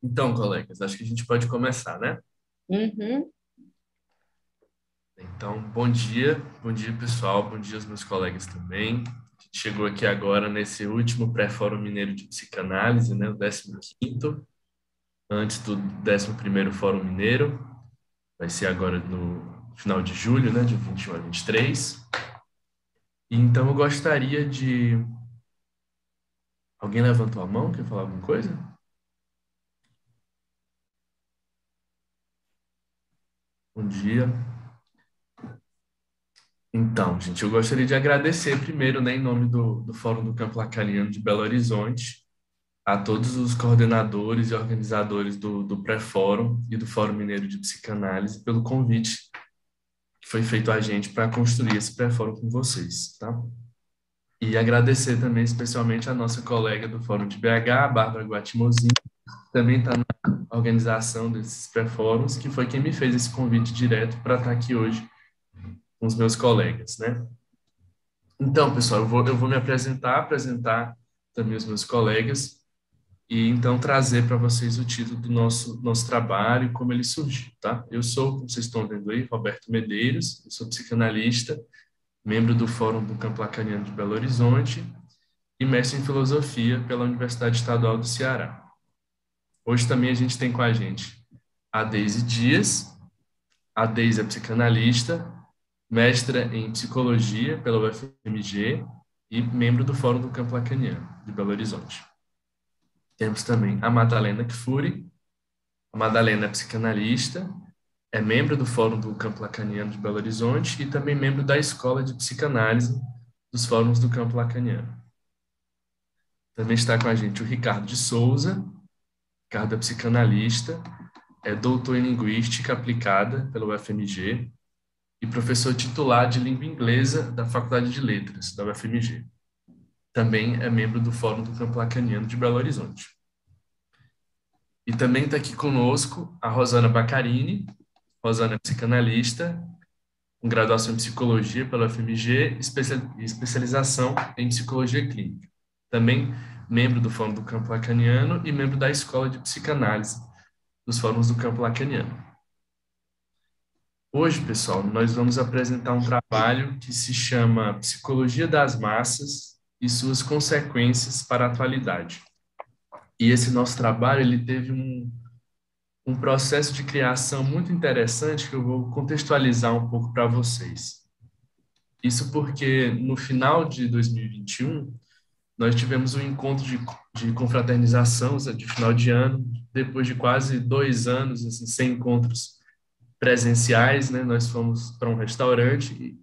Então, colegas, acho que a gente pode começar, né? Uhum. Então, bom dia pessoal, bom dia aos meus colegas também. A gente chegou aqui agora nesse último pré-fórum mineiro de psicanálise, né? O 15º, antes do 11º Fórum Mineiro. Vai ser agora no final de julho, né? De 21 a 23. E então eu gostaria de... Alguém levantou a mão? Quer falar alguma coisa? Bom dia. Então, gente, eu gostaria de agradecer primeiro, né, em nome do Fórum do Campo Lacaniano de Belo Horizonte, a todos os coordenadores e organizadores do Pré-Fórum e do Fórum Mineiro de Psicanálise pelo convite que foi feito a gente para construir esse Pré-Fórum com vocês, tá? E agradecer também especialmente a nossa colega do Fórum de BH, a Bárbara Guatimozin, que também está na organização desses pré-fóruns, que foi quem me fez esse convite direto para estar aqui hoje com os meus colegas, né? Então, pessoal, eu vou me apresentar também os meus colegas, e então trazer para vocês o título do nosso trabalho e como ele surgiu, tá? Eu sou, como vocês estão vendo aí, Roberto Medeiros, eu sou psicanalista, membro do Fórum do Campo Lacaniano de Belo Horizonte e mestre em filosofia pela Universidade Estadual do Ceará. Hoje também a gente tem com a gente a Deise Dias. A Deise é psicanalista, mestra em psicologia pela UFMG e membro do Fórum do Campo Lacaniano de Belo Horizonte. Temos também a Madalena Kfouri. A Madalena é psicanalista, é membro do Fórum do Campo Lacaniano de Belo Horizonte e também membro da Escola de Psicanálise dos Fóruns do Campo Lacaniano. Também está com a gente o Ricardo de Souza. Ricardo é psicanalista, é doutor em Linguística Aplicada pela UFMG e professor titular de Língua Inglesa da Faculdade de Letras da UFMG. Também é membro do Fórum do Campo Lacaniano de Belo Horizonte. E também está aqui conosco a Rosana Baccarini. Rosana é psicanalista, com graduação em psicologia pela UFMG e especialização em psicologia clínica. Também membro do Fórum do Campo Lacaniano e membro da Escola de Psicanálise dos Fóruns do Campo Lacaniano. Hoje, pessoal, nós vamos apresentar um trabalho que se chama Psicologia das Massas e suas consequências para a atualidade. E esse nosso trabalho, ele teve um processo de criação muito interessante que eu vou contextualizar um pouco para vocês. Isso porque no final de 2021, nós tivemos um encontro de confraternização de final de ano, depois de quase 2 anos assim, sem encontros presenciais, né? Nós fomos para um restaurante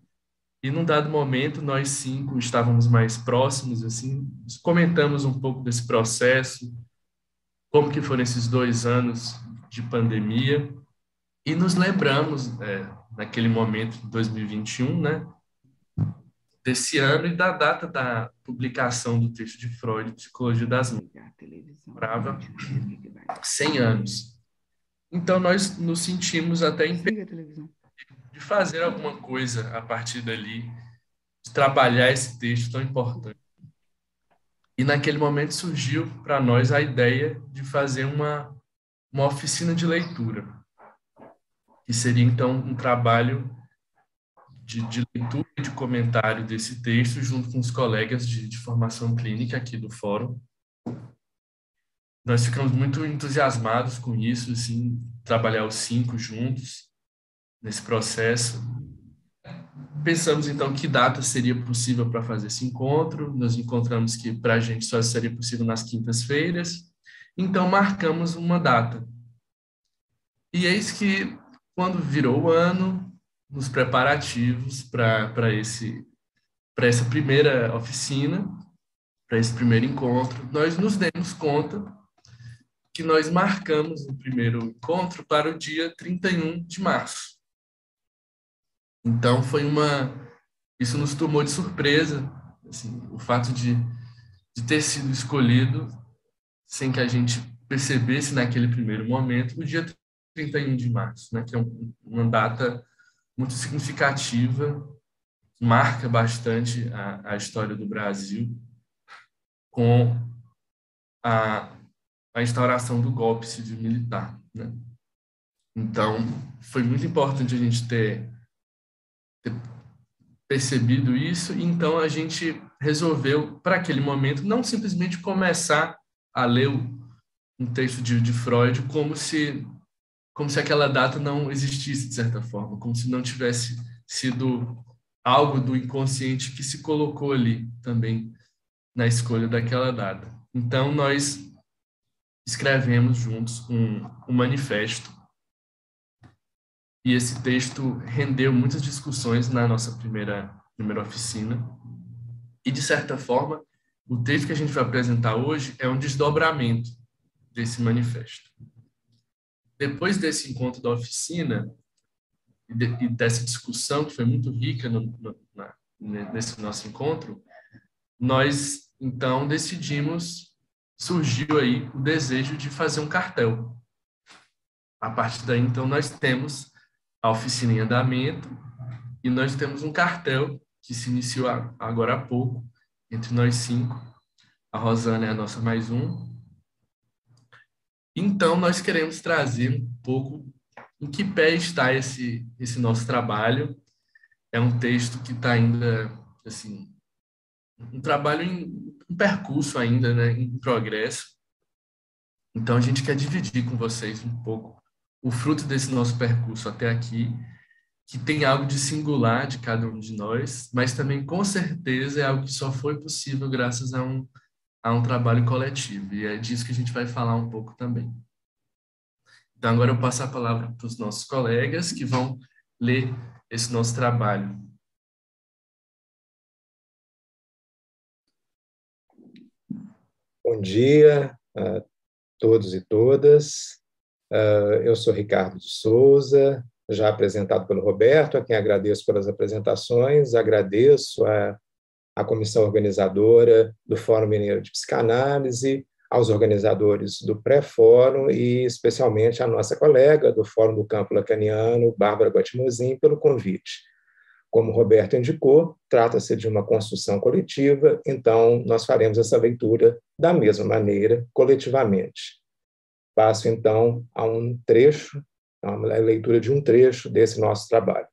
e num dado momento nós cinco estávamos mais próximos, assim, comentamos um pouco desse processo, como que foram esses 2 anos de pandemia e nos lembramos, naquele momento de 2021, né? Desse ano e da data da publicação do texto de Freud, Psicologia das Mães, Ligar a televisão aqui, brava deixa eu ver o que que vai. 100 anos. Então nós nos sentimos até Desliga a televisão. de fazer alguma coisa a partir dali, de trabalhar esse texto tão importante. E naquele momento surgiu para nós a ideia de fazer uma oficina de leitura, que seria então um trabalho de leitura e de comentário desse texto junto com os colegas de formação clínica aqui do fórum. Nós ficamos muito entusiasmados com isso, assim, trabalhar os cinco juntos nesse processo. Pensamos, então, que data seria possível para fazer esse encontro. Nós encontramos que para a gente só seria possível nas quintas-feiras. Então, marcamos uma data. E eis que, quando virou o ano, nos preparativos para essa primeira oficina, para esse primeiro encontro, nós nos demos conta que nós marcamos o primeiro encontro para o dia 31 de março. Então, isso nos tomou de surpresa, assim, o fato de ter sido escolhido sem que a gente percebesse naquele primeiro momento o dia 31 de março, né, que é uma data muito significativa, marca bastante a história do Brasil com a a instauração do golpe civil-militar, né? Então, foi muito importante a gente ter percebido isso, e então a gente resolveu, para aquele momento, não simplesmente começar a ler um texto de Freud como se aquela data não existisse, de certa forma, como se não tivesse sido algo do inconsciente que se colocou ali também na escolha daquela data. Então, nós escrevemos juntos um manifesto, e esse texto rendeu muitas discussões na nossa primeira oficina, e, de certa forma, o texto que a gente vai apresentar hoje é um desdobramento desse manifesto. Depois desse encontro da oficina e dessa discussão, que foi muito rica nesse nosso encontro, nós, então, surgiu aí o desejo de fazer um cartel. A partir daí, então, nós temos a oficina em andamento e nós temos um cartel que se iniciou agora há pouco, entre nós 5. A Rosana é a nossa mais um. Então, nós queremos trazer um pouco em que pé está esse nosso trabalho. É um texto que está ainda, assim, um trabalho em percurso ainda, né, em progresso. Então, a gente quer dividir com vocês um pouco o fruto desse nosso percurso até aqui, que tem algo de singular de cada um de nós, mas também, com certeza, é algo que só foi possível graças a um trabalho coletivo. E é disso que a gente vai falar um pouco também. Então, agora eu passo a palavra para os nossos colegas que vão ler esse nosso trabalho. Bom dia a todos e todas. Eu sou Ricardo de Souza, já apresentado pelo Roberto, a quem agradeço pelas apresentações, agradeço à comissão organizadora do Fórum Mineiro de Psicanálise, aos organizadores do pré-fórum e especialmente à nossa colega do Fórum do Campo Lacaniano, Bárbara Guatimozin, pelo convite. Como o Roberto indicou, trata-se de uma construção coletiva, então nós faremos essa leitura da mesma maneira, coletivamente. Passo, então, a leitura de um trecho desse nosso trabalho.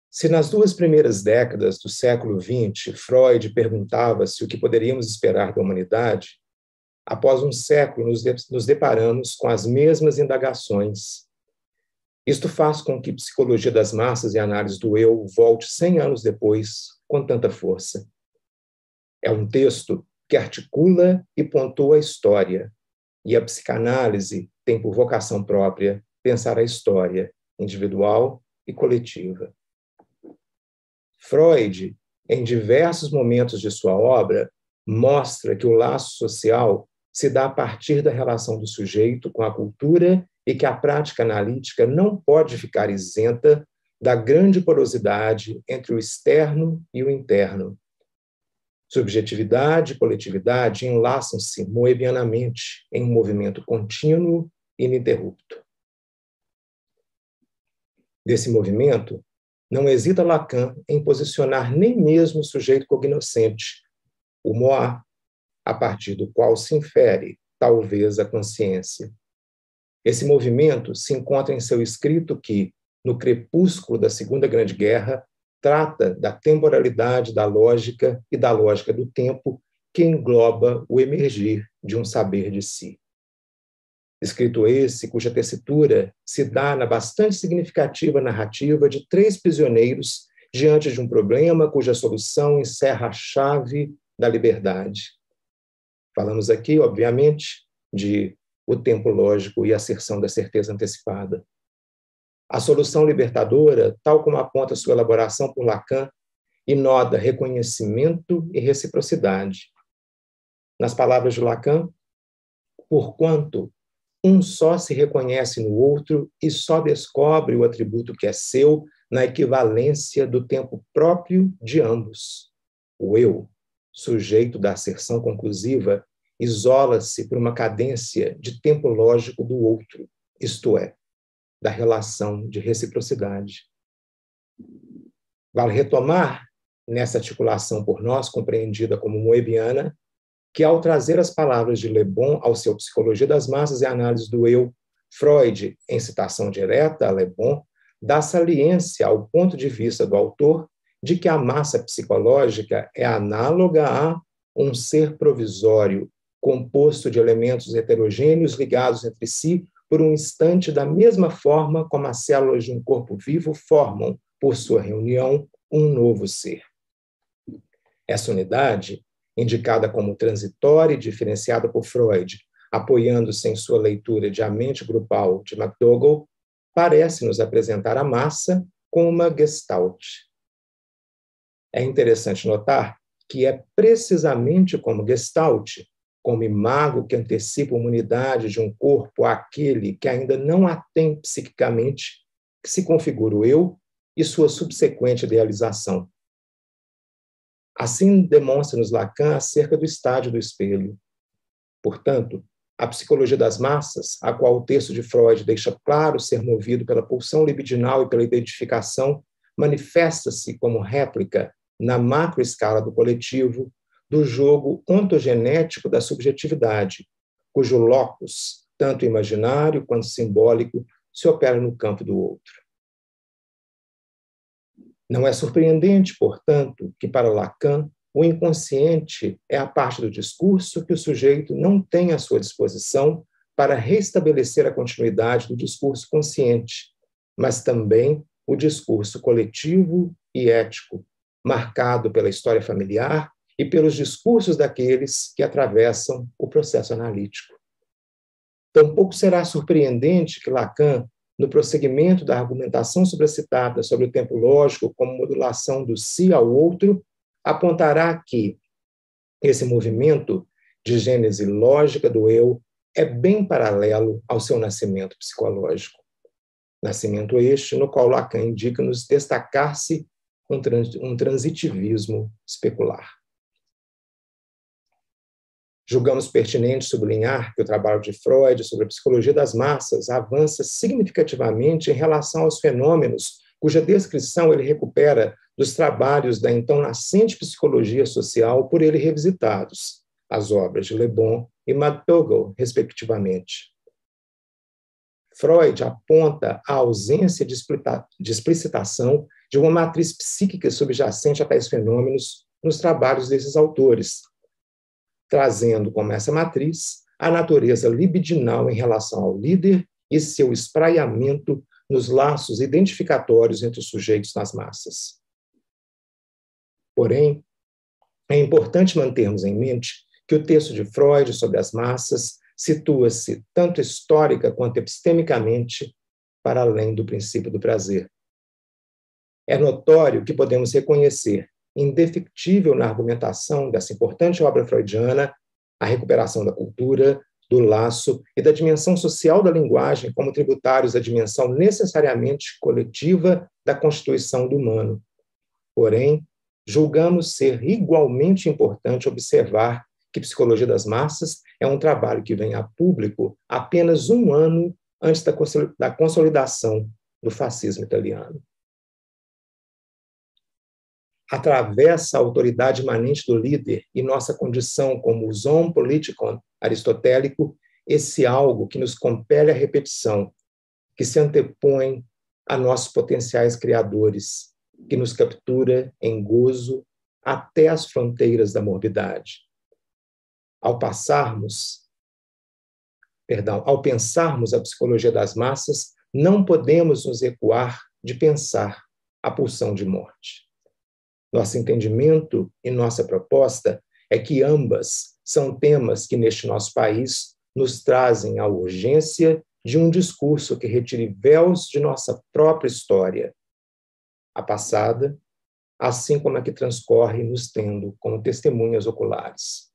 Se nas 2 primeiras décadas do século XX, Freud perguntava-se o que poderíamos esperar da humanidade, após um século nos deparamos com as mesmas indagações. Isto faz com que Psicologia das Massas e Análise do Eu volte 100 anos depois com tanta força. É um texto que articula e pontua a história, e a psicanálise tem por vocação própria pensar a história individual e coletiva. Freud, em diversos momentos de sua obra, mostra que o laço social se dá a partir da relação do sujeito com a cultura e que a prática analítica não pode ficar isenta da grande porosidade entre o externo e o interno. Subjetividade e coletividade enlaçam-se moebianamente em um movimento contínuo e ininterrupto. Desse movimento, não hesita Lacan em posicionar nem mesmo o sujeito cognoscente, o moi, a partir do qual se infere, talvez, a consciência. Esse movimento se encontra em seu escrito que, no crepúsculo da Segunda Grande Guerra, trata da temporalidade da lógica e da lógica do tempo que engloba o emergir de um saber de si. Escrito esse, cuja tessitura se dá na bastante significativa narrativa de 3 prisioneiros diante de um problema cuja solução encerra a chave da liberdade. Falamos aqui, obviamente, de o tempo lógico e a asserção da certeza antecipada. A solução libertadora, tal como aponta sua elaboração por Lacan, inoda reconhecimento e reciprocidade. Nas palavras de Lacan, porquanto um só se reconhece no outro e só descobre o atributo que é seu na equivalência do tempo próprio de ambos. O eu, sujeito da asserção conclusiva, isola-se por uma cadência de tempo lógico do outro, isto é, da relação de reciprocidade. Vale retomar nessa articulação por nós compreendida como moebiana, que ao trazer as palavras de Le Bon ao seu Psicologia das Massas e Análise do Eu, Freud, em citação direta a Le Bon, dá saliência ao ponto de vista do autor de que a massa psicológica é análoga a um ser provisório, composto de elementos heterogêneos ligados entre si por um instante da mesma forma como as células de um corpo vivo formam, por sua reunião, um novo ser. Essa unidade, indicada como transitória e diferenciada por Freud, apoiando-se em sua leitura de A Mente Grupal de McDougall, parece nos apresentar a massa como uma gestalt. É interessante notar que é precisamente como gestalt, como imago que antecipa uma unidade de um corpo àquele que ainda não a tem psiquicamente, que se configura o eu e sua subsequente idealização. Assim demonstra-nos Lacan acerca do estádio do espelho. Portanto, a psicologia das massas, a qual o texto de Freud deixa claro ser movido pela pulsão libidinal e pela identificação, manifesta-se como réplica, na macroescala do coletivo, do jogo ontogenético da subjetividade, cujo locus, tanto imaginário quanto simbólico, se opera no campo do outro. Não é surpreendente, portanto, que para Lacan o inconsciente é a parte do discurso que o sujeito não tem à sua disposição para restabelecer a continuidade do discurso consciente, mas também o discurso coletivo e ético, marcado pela história familiar e pelos discursos daqueles que atravessam o processo analítico. Tampouco será surpreendente que Lacan, no prosseguimento da argumentação supracitada sobre o tempo lógico como modulação do si ao outro, apontará que esse movimento de gênese lógica do eu é bem paralelo ao seu nascimento psicológico. Nascimento este no qual Lacan indica-nos destacar-se um transitivismo especular. Julgamos pertinente sublinhar que o trabalho de Freud sobre a psicologia das massas avança significativamente em relação aos fenômenos cuja descrição ele recupera dos trabalhos da então nascente psicologia social por ele revisitados, as obras de Le Bon e McDougall, respectivamente. Freud aponta a ausência de explicitação de uma matriz psíquica subjacente a tais fenômenos nos trabalhos desses autores, trazendo como essa matriz a natureza libidinal em relação ao líder e seu espraiamento nos laços identificatórios entre os sujeitos nas massas. Porém, é importante mantermos em mente que o texto de Freud sobre as massas situa-se tanto histórica quanto epistemicamente para além do princípio do prazer. É notório que podemos reconhecer, indefectível na argumentação dessa importante obra freudiana, a recuperação da cultura, do laço e da dimensão social da linguagem como tributários da dimensão necessariamente coletiva da constituição do humano. Porém, julgamos ser igualmente importante observar que Psicologia das Massas é um trabalho que vem a público apenas um ano antes da consolidação do fascismo italiano. Atravessa a autoridade imanente do líder e nossa condição como zoon politikon aristotélico, esse algo que nos compele à repetição, que se antepõe a nossos potenciais criadores, que nos captura em gozo até as fronteiras da morbidade. Ao pensarmos a psicologia das massas, não podemos nos recuar de pensar a pulsão de morte. Nosso entendimento e nossa proposta é que ambas são temas que, neste nosso país, nos trazem a urgência de um discurso que retire véus de nossa própria história, a passada, assim como a que transcorre nos tendo como testemunhas oculares.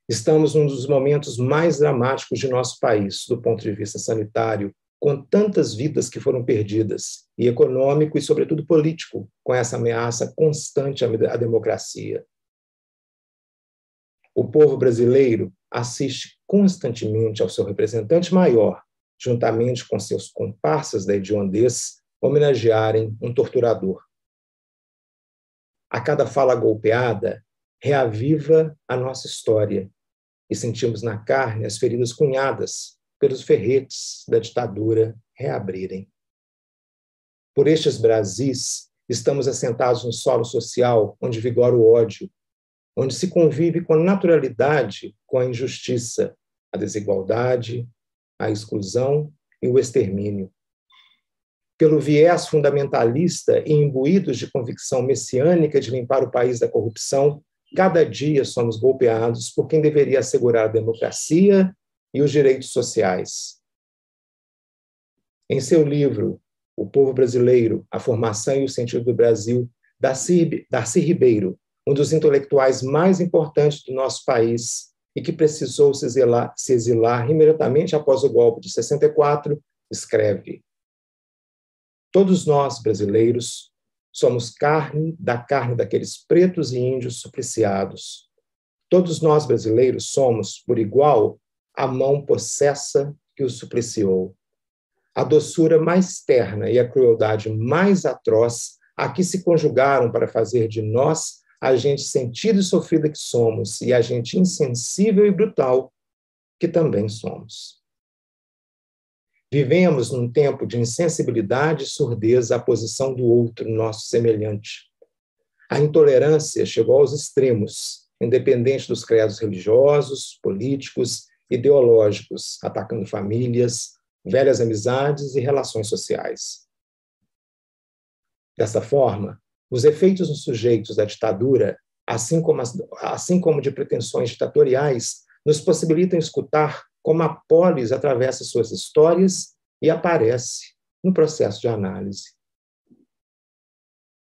Estamos num dos momentos mais dramáticos de nosso país, do ponto de vista sanitário, com tantas vidas que foram perdidas, e econômico e, sobretudo, político, com essa ameaça constante à democracia. O povo brasileiro assiste constantemente ao seu representante maior, juntamente com seus comparsas da hediondez, homenagearem um torturador. A cada fala golpeada, reaviva a nossa história e sentimos na carne as feridas cunhadas pelos ferretes da ditadura reabrirem. Por estes Brasis, estamos assentados no solo social onde vigora o ódio, onde se convive com naturalidade com a injustiça, a desigualdade, a exclusão e o extermínio. Pelo viés fundamentalista e imbuídos de convicção messiânica de limpar o país da corrupção, cada dia somos golpeados por quem deveria assegurar a democracia e os direitos sociais. Em seu livro, O Povo Brasileiro, a Formação e o Sentido do Brasil, Darcy Ribeiro, um dos intelectuais mais importantes do nosso país e que precisou se exilar imediatamente após o golpe de 64, escreve: todos nós, brasileiros, somos carne daqueles pretos e índios supliciados. Todos nós, brasileiros, somos, por igual, a mão possessa que os supliciou. A doçura mais terna e a crueldade mais atroz aqui se conjugaram para fazer de nós a gente sentida e sofrida que somos e a gente insensível e brutal que também somos. Vivemos num tempo de insensibilidade e surdeza à posição do outro, nosso semelhante. A intolerância chegou aos extremos, independente dos credos religiosos, políticos, ideológicos, atacando famílias, velhas amizades e relações sociais. Dessa forma, os efeitos nos sujeitos da ditadura, assim como de pretensões ditatoriais, nos possibilitam escutar como a polis atravessa suas histórias e aparece no processo de análise.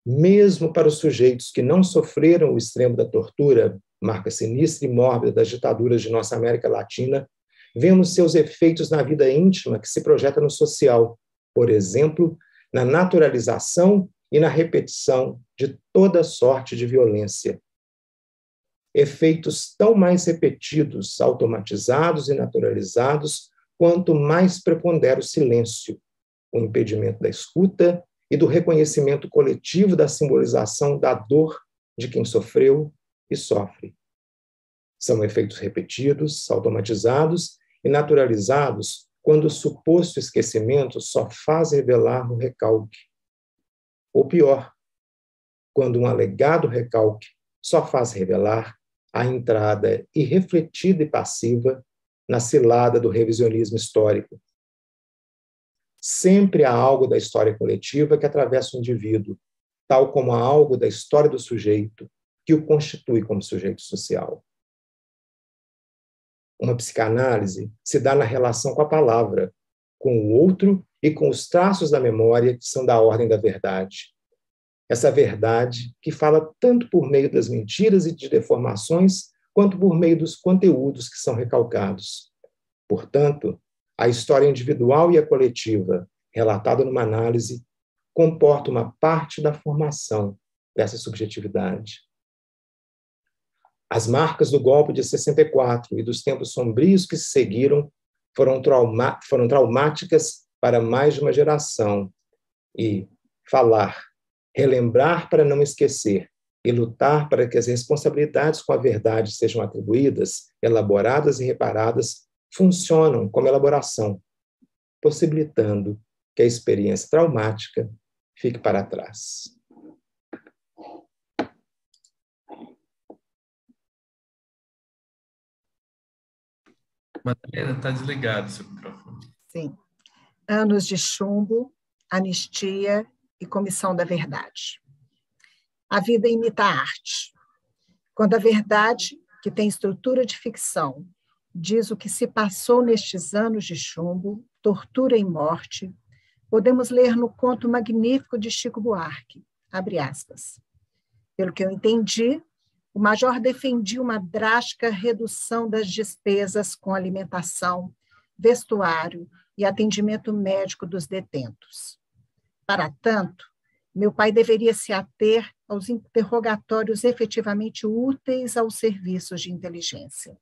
Mesmo para os sujeitos que não sofreram o extremo da tortura, marca sinistra e mórbida das ditaduras de nossa América Latina, vemos seus efeitos na vida íntima que se projeta no social, por exemplo, na naturalização e na repetição de toda sorte de violência. Efeitos tão mais repetidos, automatizados e naturalizados, quanto mais prepondera o silêncio, o impedimento da escuta e do reconhecimento coletivo da simbolização da dor de quem sofreu e sofre. São efeitos repetidos, automatizados e naturalizados quando o suposto esquecimento só faz revelar o recalque. Ou pior, quando um alegado recalque só faz revelar a entrada irrefletida e passiva na cilada do revisionismo histórico. Sempre há algo da história coletiva que atravessa o indivíduo, tal como há algo da história do sujeito que o constitui como sujeito social. Uma psicanálise se dá na relação com a palavra, com o outro e com os traços da memória que são da ordem da verdade. Essa verdade que fala tanto por meio das mentiras e de deformações, quanto por meio dos conteúdos que são recalcados. Portanto, a história individual e a coletiva, relatada numa análise, comporta uma parte da formação dessa subjetividade. As marcas do golpe de 64 e dos tempos sombrios que se seguiram foram traumáticas para mais de uma geração. E falar, relembrar para não esquecer e lutar para que as responsabilidades com a verdade sejam atribuídas, elaboradas e reparadas, funcionam como elaboração, possibilitando que a experiência traumática fique para trás. Madalena, está desligado seu microfone. Sim. Anos de chumbo, anistia e comissão da verdade. A vida imita a arte. Quando a verdade, que tem estrutura de ficção, diz o que se passou nestes anos de chumbo, tortura e morte, podemos ler no conto magnífico de Chico Buarque, abre aspas. Pelo que eu entendi, o major defendia uma drástica redução das despesas com alimentação, vestuário e atendimento médico dos detentos. Para tanto, meu pai deveria se ater aos interrogatórios efetivamente úteis aos serviços de inteligência.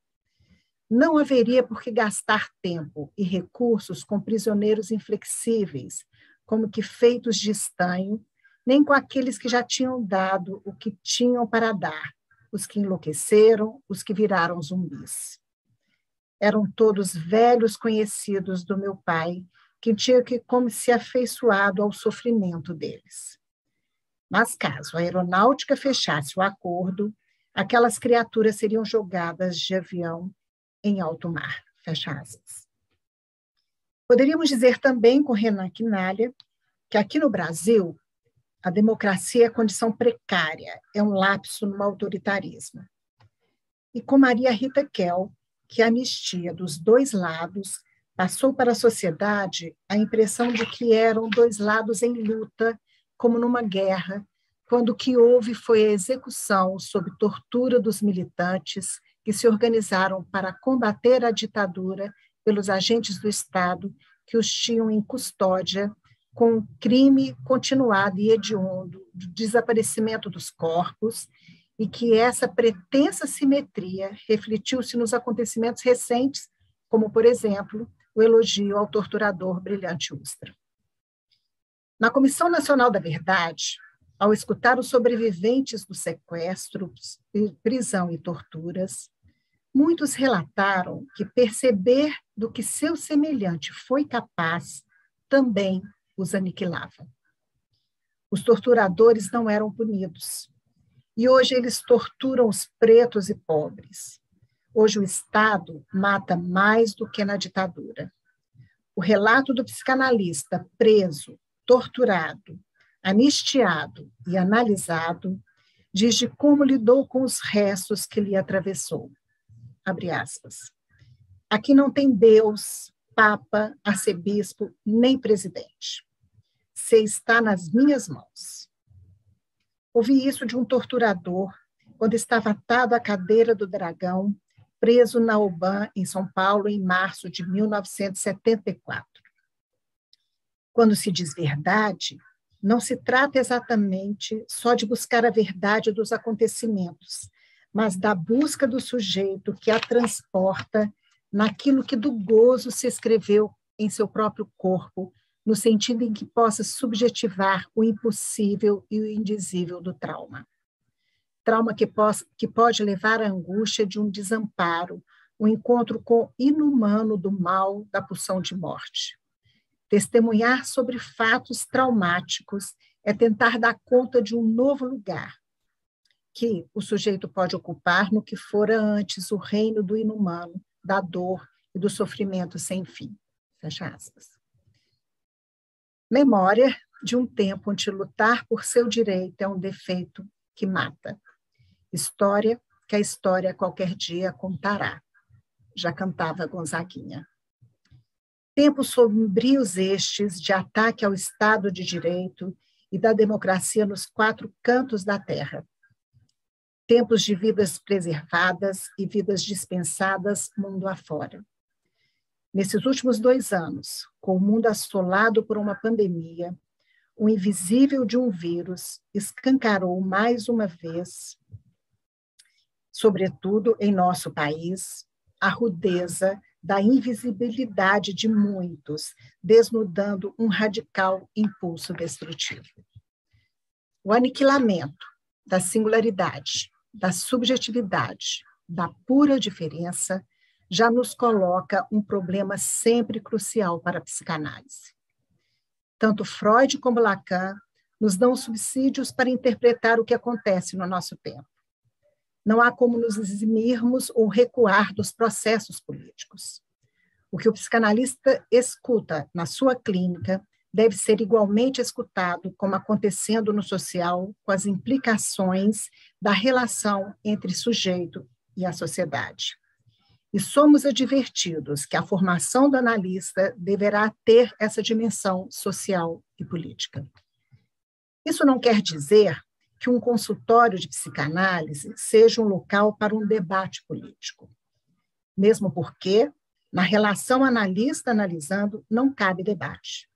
Não haveria por que gastar tempo e recursos com prisioneiros inflexíveis, como que feitos de estanho, nem com aqueles que já tinham dado o que tinham para dar, os que enlouqueceram, os que viraram zumbis. Eram todos velhos conhecidos do meu pai, que tinha que como se afeiçoado ao sofrimento deles. Mas caso a aeronáutica fechasse o acordo, aquelas criaturas seriam jogadas de avião em alto mar. Fecha aspas. Poderíamos dizer também, com Renan Quinalha, que aqui no Brasil, a democracia é condição precária, é um lapso no autoritarismo. E com Maria Rita Kell, que a anistia dos dois lados passou para a sociedade a impressão de que eram dois lados em luta, como numa guerra, quando o que houve foi a execução sob tortura dos militantes que se organizaram para combater a ditadura pelos agentes do Estado que os tinham em custódia, com o crime continuado e hediondo do desaparecimento dos corpos, e que essa pretensa simetria refletiu-se nos acontecimentos recentes, como, por exemplo, o elogio ao torturador Brilhante Ustra. Na Comissão Nacional da Verdade, ao escutar os sobreviventes dos sequestros, prisão e torturas, muitos relataram que perceber do que seu semelhante foi capaz também os aniquilava. Os torturadores não eram punidos. E hoje eles torturam os pretos e pobres. Hoje o Estado mata mais do que na ditadura. O relato do psicanalista preso, torturado, anistiado e analisado diz de como lidou com os restos que lhe atravessou. Abre aspas. Aqui não tem Deus, Papa, arcebispo, nem presidente. Você está nas minhas mãos. Ouvi isso de um torturador quando estava atado à cadeira do Dragão, preso na UBAN, em São Paulo, em março de 1974. Quando se diz verdade, não se trata exatamente só de buscar a verdade dos acontecimentos, mas da busca do sujeito que a transporta naquilo que do gozo se escreveu em seu próprio corpo, no sentido em que possa subjetivar o impossível e o indizível do trauma. Trauma que pode levar à angústia de um desamparo, um encontro com o inumano do mal da pulsão de morte. Testemunhar sobre fatos traumáticos é tentar dar conta de um novo lugar, que o sujeito pode ocupar no que fora antes o reino do inumano, da dor e do sofrimento sem fim. Fecha aspas. Memória de um tempo onde lutar por seu direito é um defeito que mata. História que a história qualquer dia contará. Já cantava Gonzaguinha. Tempos sombrios estes de ataque ao Estado de Direito e da democracia nos quatro cantos da terra. Tempos de vidas preservadas e vidas dispensadas mundo afora. Nesses últimos 2 anos, com o mundo assolado por uma pandemia, o invisível de um vírus escancarou mais uma vez, sobretudo em nosso país, a rudeza da invisibilidade de muitos, desnudando um radical impulso destrutivo. O aniquilamento da singularidade, da subjetividade, da pura diferença, já nos coloca um problema sempre crucial para a psicanálise. Tanto Freud como Lacan nos dão subsídios para interpretar o que acontece no nosso tempo. Não há como nos eximirmos ou recuar dos processos políticos. O que o psicanalista escuta na sua clínica deve ser igualmente escutado como acontecendo no social, com as implicações da relação entre sujeito e a sociedade. E somos advertidos que a formação do analista deverá ter essa dimensão social e política. Isso não quer dizer que um consultório de psicanálise seja um local para um debate político. Mesmo porque, na relação analista-analisando, não cabe debate.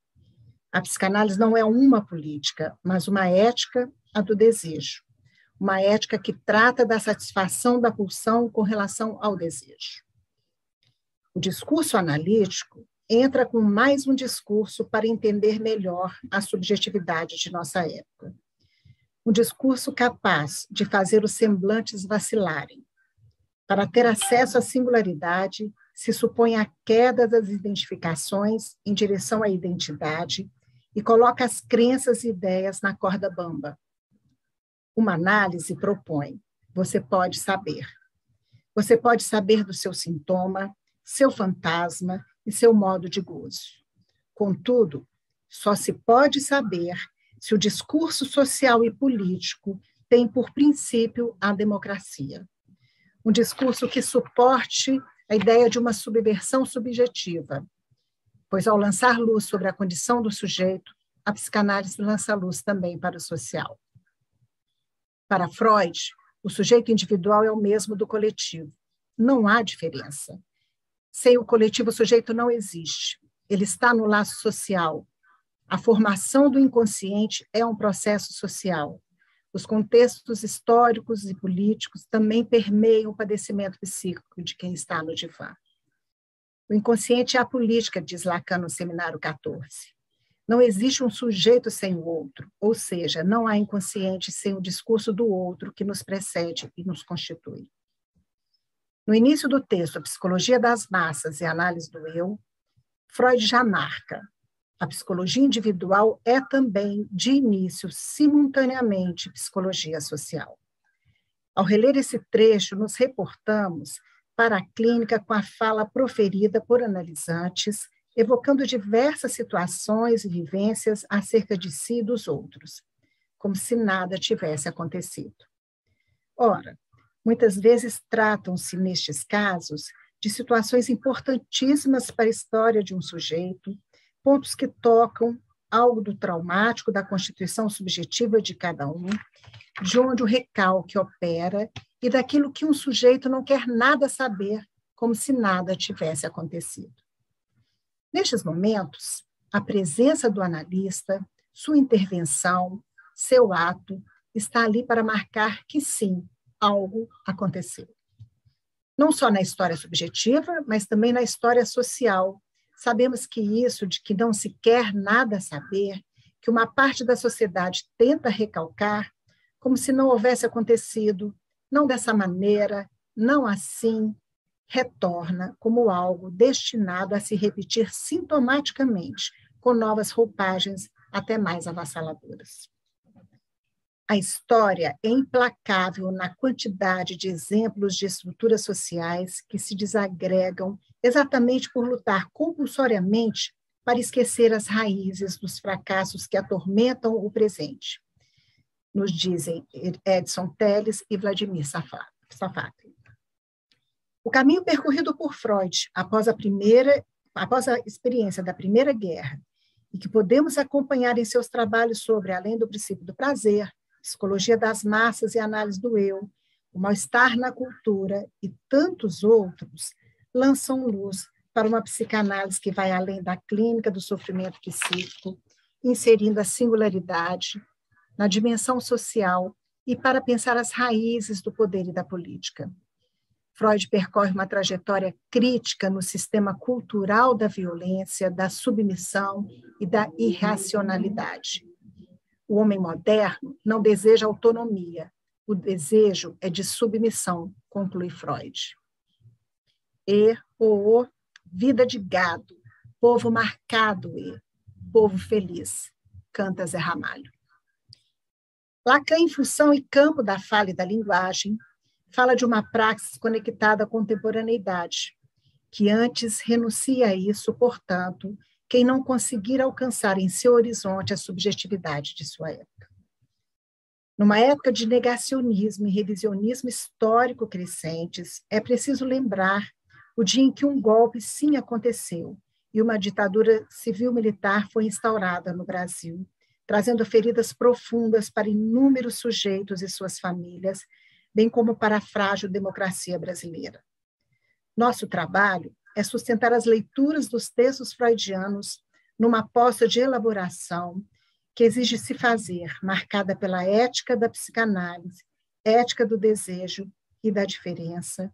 A psicanálise não é uma política, mas uma ética, a do desejo. Uma ética que trata da satisfação da pulsão com relação ao desejo. O discurso analítico entra com mais um discurso para entender melhor a subjetividade de nossa época. Um discurso capaz de fazer os semblantes vacilarem. Para ter acesso à singularidade, se supõe a queda das identificações em direção à identidade e coloca as crenças e ideias na corda bamba. Uma análise propõe: você pode saber. Você pode saber do seu sintoma, seu fantasma e seu modo de gozo. Contudo, só se pode saber se o discurso social e político tem por princípio a democracia. Um discurso que suporte a ideia de uma subversão subjetiva, pois ao lançar luz sobre a condição do sujeito, a psicanálise lança luz também para o social. Para Freud, o sujeito individual é o mesmo do coletivo. Não há diferença. Sem o coletivo, o sujeito não existe. Ele está no laço social. A formação do inconsciente é um processo social. Os contextos históricos e políticos também permeiam o padecimento psíquico de quem está no divã. O inconsciente é a política, diz Lacan no Seminário 14. Não existe um sujeito sem o outro, ou seja, não há inconsciente sem o discurso do outro que nos precede e nos constitui. No início do texto, A Psicologia das Massas e a Análise do Eu, Freud já marca: a psicologia individual é também, de início, simultaneamente, psicologia social. Ao reler esse trecho, nos reportamos para a clínica com a fala proferida por analisantes, evocando diversas situações e vivências acerca de si e dos outros, como se nada tivesse acontecido. Ora, muitas vezes tratam-se, nestes casos, de situações importantíssimas para a história de um sujeito, pontos que tocam algo do traumático da constituição subjetiva de cada um, de onde o recalque opera e daquilo que um sujeito não quer nada saber, como se nada tivesse acontecido. Nestes momentos, a presença do analista, sua intervenção, seu ato, está ali para marcar que sim, algo aconteceu. Não só na história subjetiva, mas também na história social. Sabemos que isso de que não se quer nada saber, que uma parte da sociedade tenta recalcar, como se não houvesse acontecido, não dessa maneira, não assim, retorna como algo destinado a se repetir sintomaticamente, com novas roupagens até mais avassaladoras. A história é implacável na quantidade de exemplos de estruturas sociais que se desagregam exatamente por lutar compulsoriamente para esquecer as raízes dos fracassos que atormentam o presente, nos dizem Edson Telles e Vladimir Safatli. O caminho percorrido por Freud após a experiência da Primeira Guerra, e que podemos acompanhar em seus trabalhos sobre Além do Princípio do Prazer, Psicologia das Massas e Análise do Eu, O Mal-Estar na Cultura e tantos outros, lançam luz para uma psicanálise que vai além da clínica do sofrimento psíquico, inserindo a singularidade na dimensão social e para pensar as raízes do poder e da política. Freud percorre uma trajetória crítica no sistema cultural da violência, da submissão e da irracionalidade. O homem moderno não deseja autonomia, o desejo é de submissão, conclui Freud. Vida de gado, povo marcado povo feliz, canta Zé Ramalho. Lacan, em função e campo da fala e da linguagem, fala de uma praxis conectada à contemporaneidade, que antes renuncia a isso, portanto, quem não conseguir alcançar em seu horizonte a subjetividade de sua época. Numa época de negacionismo e revisionismo histórico crescentes, é preciso lembrar o dia em que um golpe sim aconteceu e uma ditadura civil-militar foi instaurada no Brasil, trazendo feridas profundas para inúmeros sujeitos e suas famílias, bem como para a frágil democracia brasileira. Nosso trabalho é sustentar as leituras dos textos freudianos numa aposta de elaboração que exige se fazer, marcada pela ética da psicanálise, ética do desejo e da diferença,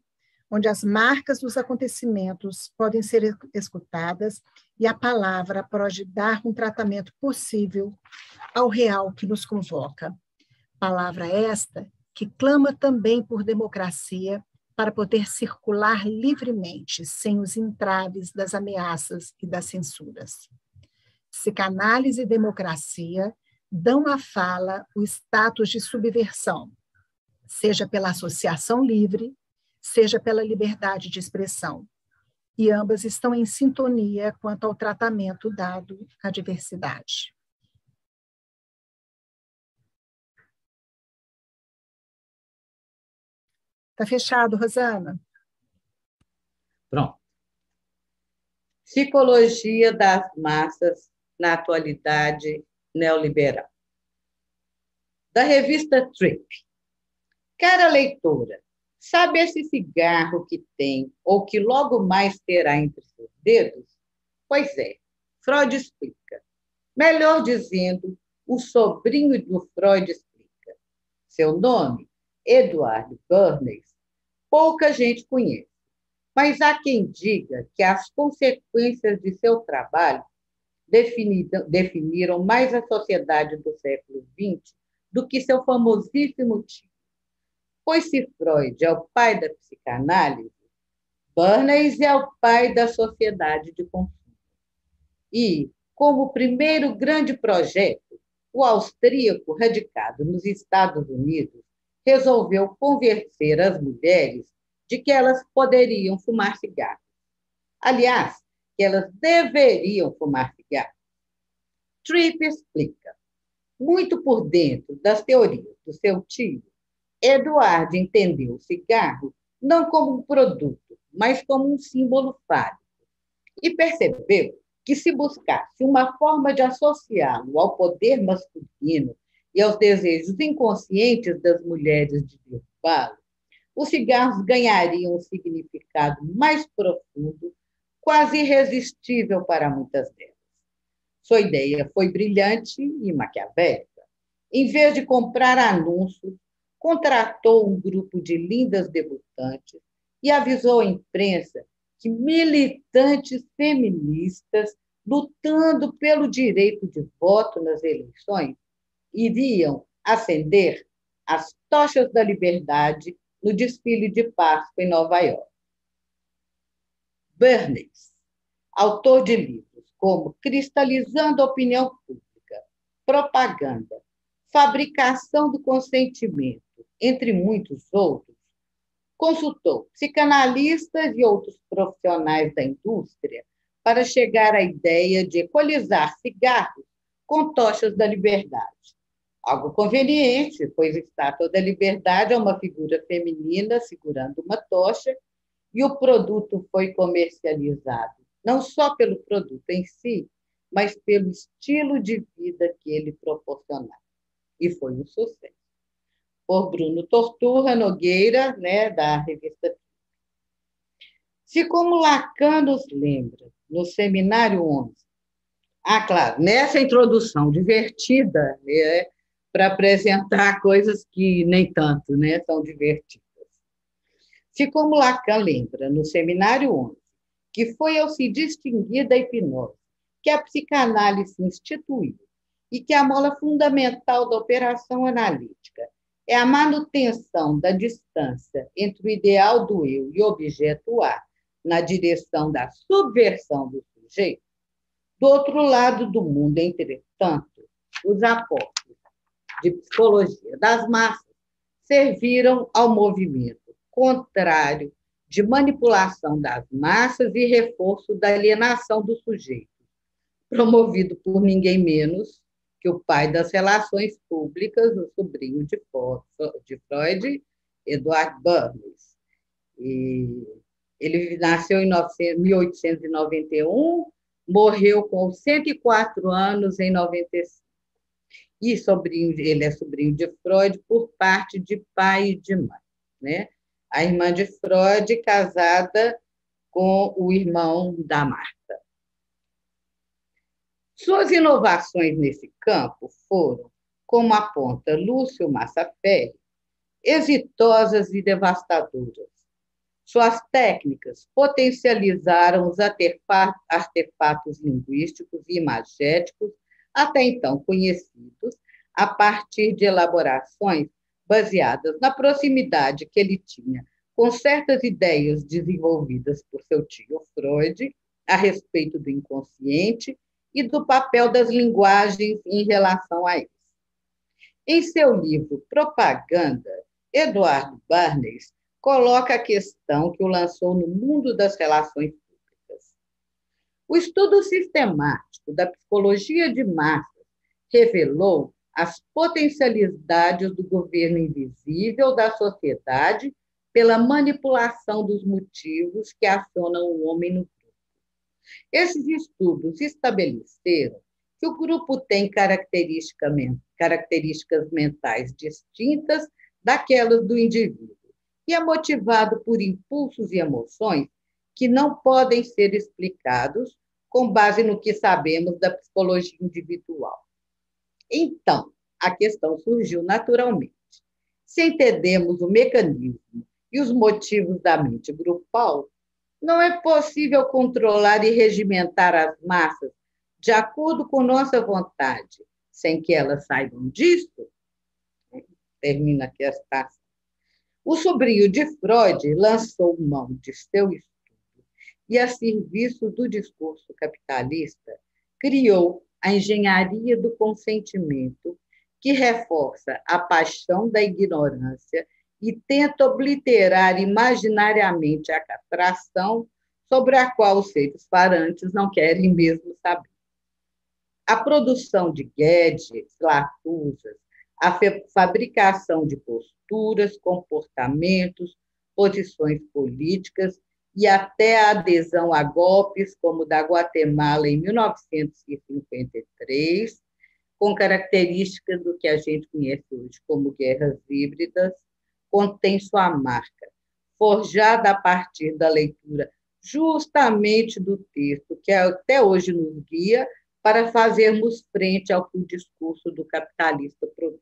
onde as marcas dos acontecimentos podem ser escutadas e a palavra pode dar um tratamento possível ao real que nos convoca. Palavra esta que clama também por democracia para poder circular livremente, sem os entraves das ameaças e das censuras. Psicanálise e democracia dão à fala o status de subversão, seja pela associação livre, seja pela liberdade de expressão, e ambas estão em sintonia quanto ao tratamento dado à diversidade. Está fechado, Rosana? Pronto. Psicologia das massas na atualidade neoliberal. Da revista Trip. Cara leitora, sabe esse cigarro que tem ou que logo mais terá entre seus dedos? Pois é, Freud explica. Melhor dizendo, o sobrinho do Freud explica. Seu nome, Edward Bernays, pouca gente conhece, mas há quem diga que as consequências de seu trabalho definiram mais a sociedade do século XX do que seu famosíssimo tio. Pois se Freud é o pai da psicanálise, Bernays é o pai da sociedade de consumo. E, como primeiro grande projeto, o austríaco, radicado nos Estados Unidos, resolveu convencer as mulheres de que elas poderiam fumar cigarro. Aliás, que elas deveriam fumar cigarro. Tripp explica. Muito por dentro das teorias do seu tio, Eduardo entendeu o cigarro não como um produto, mas como um símbolo fálico. E percebeu que se buscasse uma forma de associá-lo ao poder masculino e aos desejos inconscientes das mulheres de derrubá-lo, os cigarros ganhariam um significado mais profundo, quase irresistível para muitas delas. Sua ideia foi brilhante e maquiavélica. Em vez de comprar anúncios, contratou um grupo de lindas debutantes e avisou à imprensa que militantes feministas, lutando pelo direito de voto nas eleições, iriam acender as tochas da liberdade no desfile de Páscoa em Nova York. Bernays, autor de livros como Cristalizando a Opinião Pública, Propaganda, Fabricação do Consentimento, entre muitos outros, consultou psicanalistas e outros profissionais da indústria para chegar à ideia de ecolizar cigarros com tochas da liberdade. Algo conveniente, pois a Estátua da Liberdade é uma figura feminina segurando uma tocha e o produto foi comercializado, não só pelo produto em si, mas pelo estilo de vida que ele proporcionava. E foi um sucesso. Por Bruno Torturra Nogueira, da revista. Se como Lacan nos lembra, no Seminário 11, claro, nessa introdução divertida, para apresentar coisas que nem tanto são divertidas. Se como Lacan lembra, no Seminário 11, que foi ao se distinguir da hipnose que a psicanálise se instituiu e que a mola fundamental da operação analítica é a manutenção da distância entre o ideal do eu e o objeto A na direção da subversão do sujeito, do outro lado do mundo, entretanto, os aportes de psicologia das massas serviram ao movimento contrário de manipulação das massas e reforço da alienação do sujeito, promovido por ninguém menos que o pai das relações públicas, o sobrinho de Freud, Edward Bernays. Ele nasceu em 1891, morreu com 104 anos em 95. E ele é sobrinho de Freud por parte de pai e de mãe. A irmã de Freud, casada com o irmão da Marta. Suas inovações nesse campo foram, como aponta Lúcio Massaferri, exitosas e devastadoras. Suas técnicas potencializaram os artefatos linguísticos e imagéticos, até então conhecidos, a partir de elaborações baseadas na proximidade que ele tinha com certas ideias desenvolvidas por seu tio Freud a respeito do inconsciente e do papel das linguagens em relação a isso. Em seu livro Propaganda, Eduardo Bernays coloca a questão que o lançou no mundo das relações públicas. O estudo sistemático da psicologia de massas revelou as potencialidades do governo invisível da sociedade pela manipulação dos motivos que acionam o homem no grupo. Esses estudos estabeleceram que o grupo tem características mentais distintas daquelas do indivíduo e é motivado por impulsos e emoções que não podem ser explicados com base no que sabemos da psicologia individual. Então, a questão surgiu naturalmente. Se entendemos o mecanismo e os motivos da mente grupal, não é possível controlar e regimentar as massas de acordo com nossa vontade, sem que elas saibam disso? Termina aqui a citação. O sobrinho de Freud lançou mão de seu estudo e, a serviço do discurso capitalista, criou a engenharia do consentimento, que reforça a paixão da ignorância e tenta obliterar imaginariamente a castração sobre a qual os seres farantes não querem mesmo saber. A produção de gadgets, latuzas, a fabricação de posturas, comportamentos, posições políticas e até a adesão a golpes como o da Guatemala em 1953, com características do que a gente conhece hoje como guerras híbridas, contém sua marca, forjada a partir da leitura justamente do texto que até hoje nos guia para fazermos frente ao que o discurso do capitalista produz.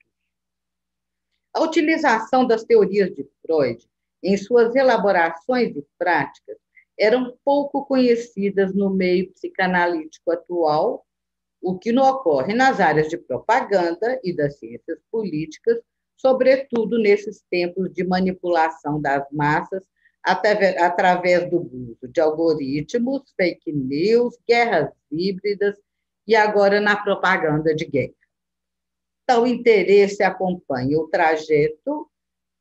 A utilização das teorias de Freud em suas elaborações e práticas eram pouco conhecidas no meio psicanalítico atual, o que não ocorre nas áreas de propaganda e das ciências políticas, sobretudo nesses tempos de manipulação das massas através do uso de algoritmos, fake news, guerras híbridas e agora na propaganda de guerra. Tal interesse acompanha o trajeto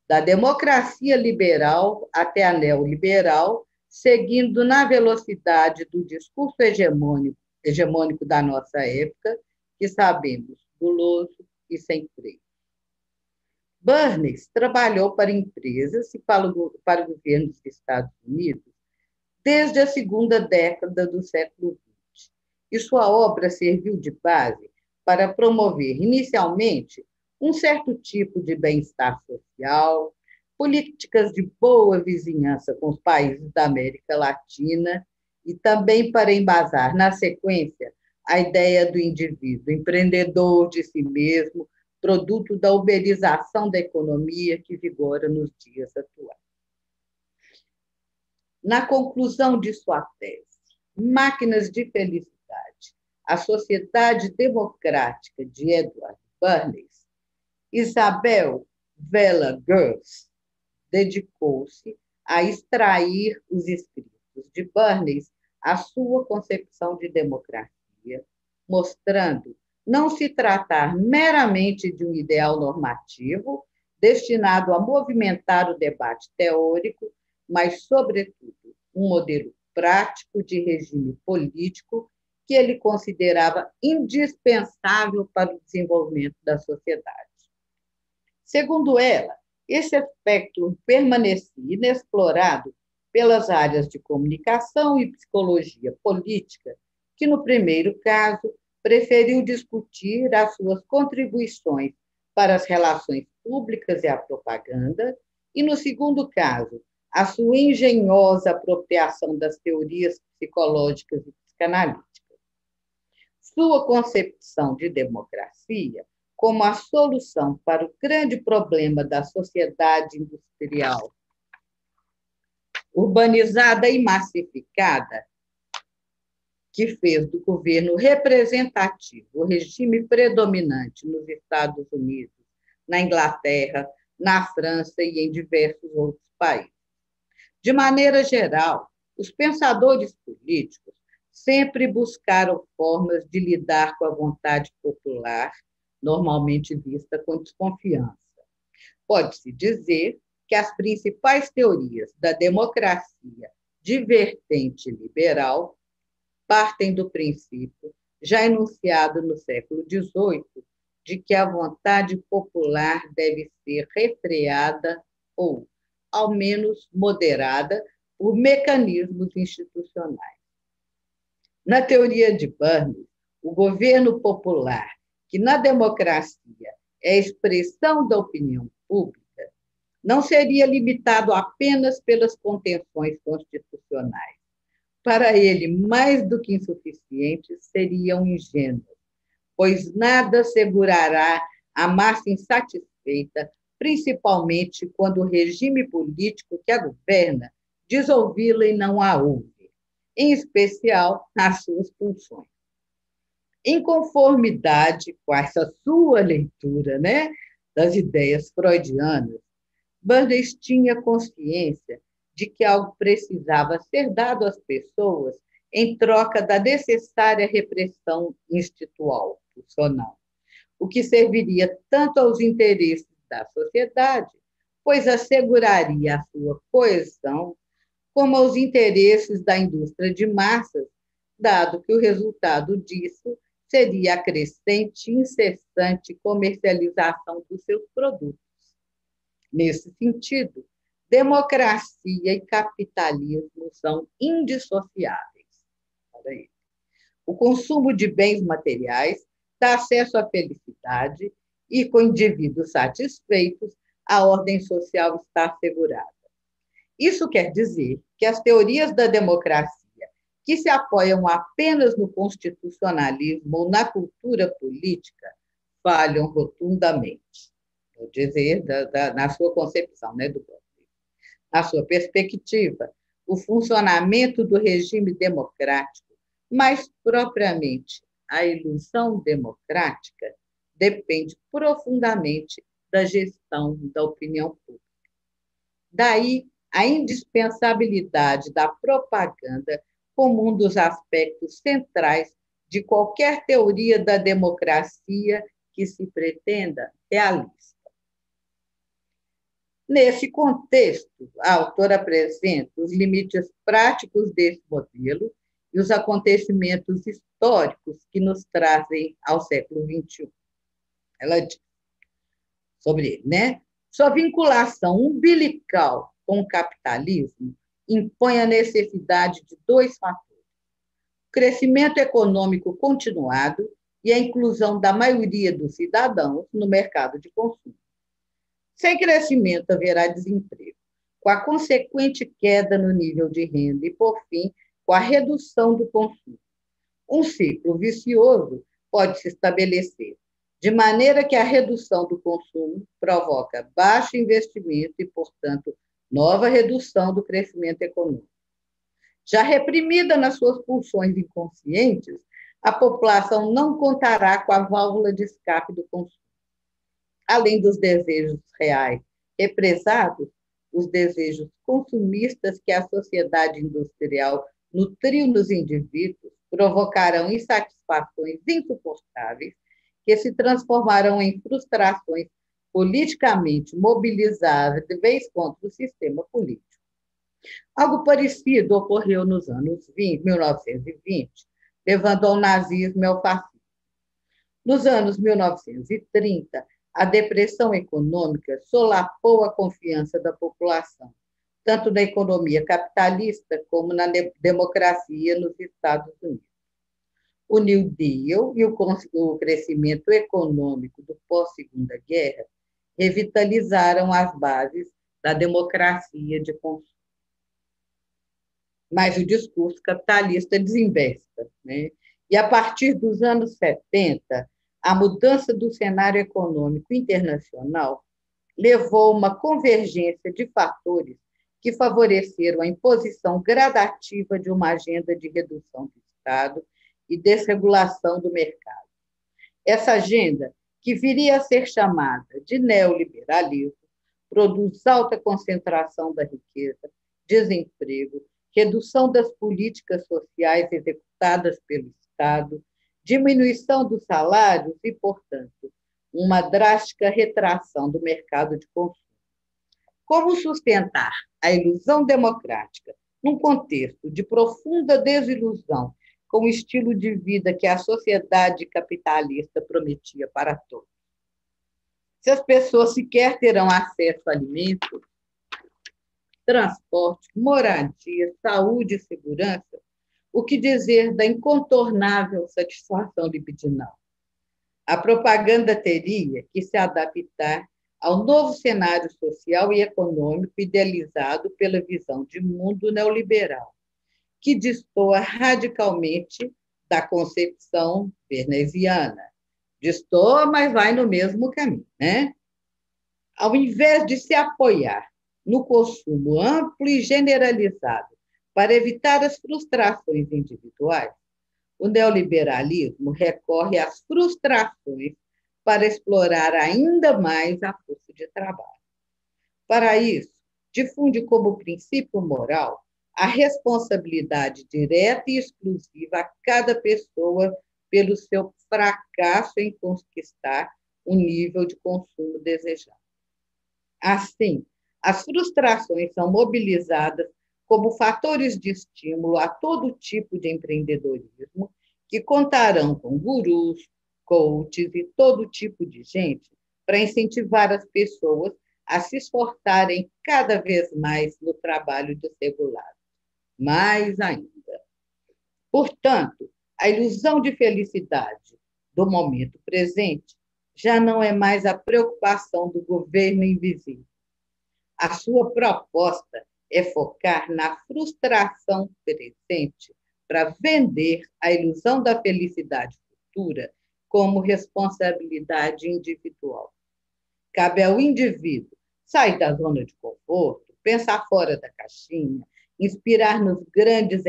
da democracia liberal até a neoliberal, seguindo na velocidade do discurso hegemônico da nossa época, que sabemos, guloso e sem freio. Bernays trabalhou para empresas e para o governo dos Estados Unidos desde a segunda década do século XX, e sua obra serviu de base para promover, inicialmente, um certo tipo de bem-estar social, políticas de boa vizinhança com os países da América Latina e também para embasar, na sequência, a ideia do indivíduo empreendedor de si mesmo, produto da uberização da economia que vigora nos dias atuais. Na conclusão de sua tese, Máquinas de Felicidade, a Sociedade Democrática de Edward Bernays, Isabel Vela Gross dedicou-se a extrair os escritos de Bernays a sua concepção de democracia, mostrando não se tratar meramente de um ideal normativo destinado a movimentar o debate teórico, mas, sobretudo, um modelo prático de regime político que ele considerava indispensável para o desenvolvimento da sociedade. Segundo ela, esse aspecto permanecia inexplorado pelas áreas de comunicação e psicologia política, que, no primeiro caso, preferiu discutir as suas contribuições para as relações públicas e a propaganda, e, no segundo caso, a sua engenhosa apropriação das teorias psicológicas e psicanalíticas. Sua concepção de democracia como a solução para o grande problema da sociedade industrial urbanizada e massificada, que fez do governo representativo o regime predominante nos Estados Unidos, na Inglaterra, na França e em diversos outros países. De maneira geral, os pensadores políticos sempre buscaram formas de lidar com a vontade popular, normalmente vista com desconfiança. Pode-se dizer que as principais teorias da democracia de vertente liberal partem do princípio, já enunciado no século XVIII, de que a vontade popular deve ser refreada ou, ao menos, moderada por mecanismos institucionais. Na teoria de Burns, o governo popular, que na democracia é a expressão da opinião pública, não seria limitado apenas pelas contenções constitucionais. Para ele, mais do que insuficientes seriam ingênuos, pois nada segurará a massa insatisfeita, principalmente quando o regime político que a governa diz ouvi-la e não a ouve, em especial nas suas funções. Em conformidade com essa sua leitura, das ideias freudianas, Burns tinha consciência de que algo precisava ser dado às pessoas em troca da necessária repressão institucional, o que serviria tanto aos interesses da sociedade, pois asseguraria a sua coesão, como aos interesses da indústria de massas, dado que o resultado disso seria a crescente e incessante comercialização dos seus produtos. Nesse sentido, democracia e capitalismo são indissociáveis para ele. O consumo de bens materiais dá acesso à felicidade e, com indivíduos satisfeitos, a ordem social está assegurada. Isso quer dizer que as teorias da democracia, que se apoiam apenas no constitucionalismo ou na cultura política, falham rotundamente. Vou dizer, na sua concepção, do Burns. Na sua perspectiva, o funcionamento do regime democrático, mais propriamente a ilusão democrática, depende profundamente da gestão da opinião pública. Daí a indispensabilidade da propaganda como um dos aspectos centrais de qualquer teoria da democracia que se pretenda realista. Nesse contexto, a autora apresenta os limites práticos desse modelo e os acontecimentos históricos que nos trazem ao século XXI. Ela diz sobre ele, Sua vinculação umbilical com o capitalismo impõe a necessidade de dois fatores: o crescimento econômico continuado e a inclusão da maioria dos cidadãos no mercado de consumo. Sem crescimento haverá desemprego, com a consequente queda no nível de renda e, por fim, com a redução do consumo. Um ciclo vicioso pode se estabelecer, de maneira que a redução do consumo provoca baixo investimento e, portanto, nova redução do crescimento econômico. Já reprimida nas suas pulsões inconscientes, a população não contará com a válvula de escape do consumo. Além dos desejos reais represados, os desejos consumistas que a sociedade industrial nutriu nos indivíduos provocarão insatisfações insuportáveis que se transformarão em frustrações politicamente mobilizáveis contra o sistema político. Algo parecido ocorreu nos anos 1920, levando ao nazismo e ao fascismo. Nos anos 1930, a depressão econômica solapou a confiança da população, tanto na economia capitalista como na democracia nos Estados Unidos. O New Deal e o crescimento econômico do pós-Segunda Guerra revitalizaram as bases da democracia de consumo. Mas o discurso capitalista desinvesta, E, a partir dos anos 70, a mudança do cenário econômico internacional levou a uma convergência de fatores que favoreceram a imposição gradativa de uma agenda de redução do Estado e desregulação do mercado. Essa agenda, que viria a ser chamada de neoliberalismo, produz alta concentração da riqueza, desemprego, redução das políticas sociais executadas pelo Estado, diminuição dos salários e, portanto, uma drástica retração do mercado de consumo. Como sustentar a ilusão democrática num contexto de profunda desilusão com o estilo de vida que a sociedade capitalista prometia para todos? Se as pessoas sequer terão acesso a alimentos, transporte, moradia, saúde e segurança, o que dizer da incontornável satisfação libidinal? A propaganda teria que se adaptar ao novo cenário social e econômico idealizado pela visão de mundo neoliberal, que destoa radicalmente da concepção veneziana. Destoa, mas vai no mesmo caminho, né? Ao invés de se apoiar no consumo amplo e generalizado para evitar as frustrações individuais, o neoliberalismo recorre às frustrações para explorar ainda mais a força de trabalho. Para isso, difunde como princípio moral a responsabilidade direta e exclusiva a cada pessoa pelo seu fracasso em conquistar o nível de consumo desejado. Assim, as frustrações são mobilizadas como fatores de estímulo a todo tipo de empreendedorismo, que contarão com gurus, coaches e todo tipo de gente para incentivar as pessoas a se esforçarem cada vez mais no trabalho desregulado. Mais ainda. Portanto, a ilusão de felicidade do momento presente já não é mais a preocupação do governo invisível. A sua proposta é focar na frustração presente para vender a ilusão da felicidade futura como responsabilidade individual. Cabe ao indivíduo sair da zona de conforto, pensar fora da caixinha, inspirar nos grandes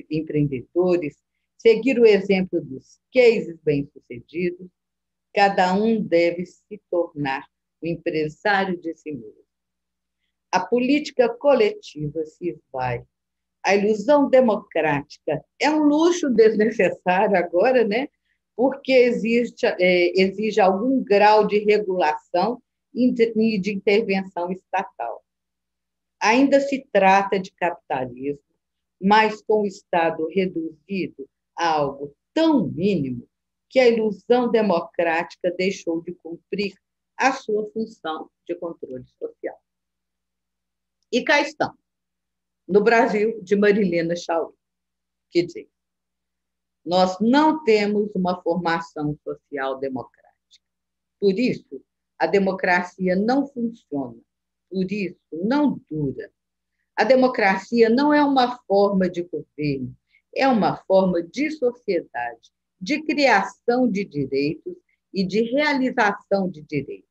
empreendedores, seguir o exemplo dos cases bem-sucedidos. Cada um deve se tornar o empresário de si mesmo. A política coletiva se esvai. A ilusão democrática é um luxo desnecessário agora, né? Porque exige algum grau de regulação e de intervenção estatal. Ainda se trata de capitalismo, mas com o Estado reduzido a algo tão mínimo que a ilusão democrática deixou de cumprir a sua função de controle social. E cá estamos, no Brasil de Marilena Chaui, que diz: nós não temos uma formação social democrática. Por isso, a democracia não funciona. Por isso, não dura. A democracia não é uma forma de governo, é uma forma de sociedade, de criação de direitos e de realização de direitos.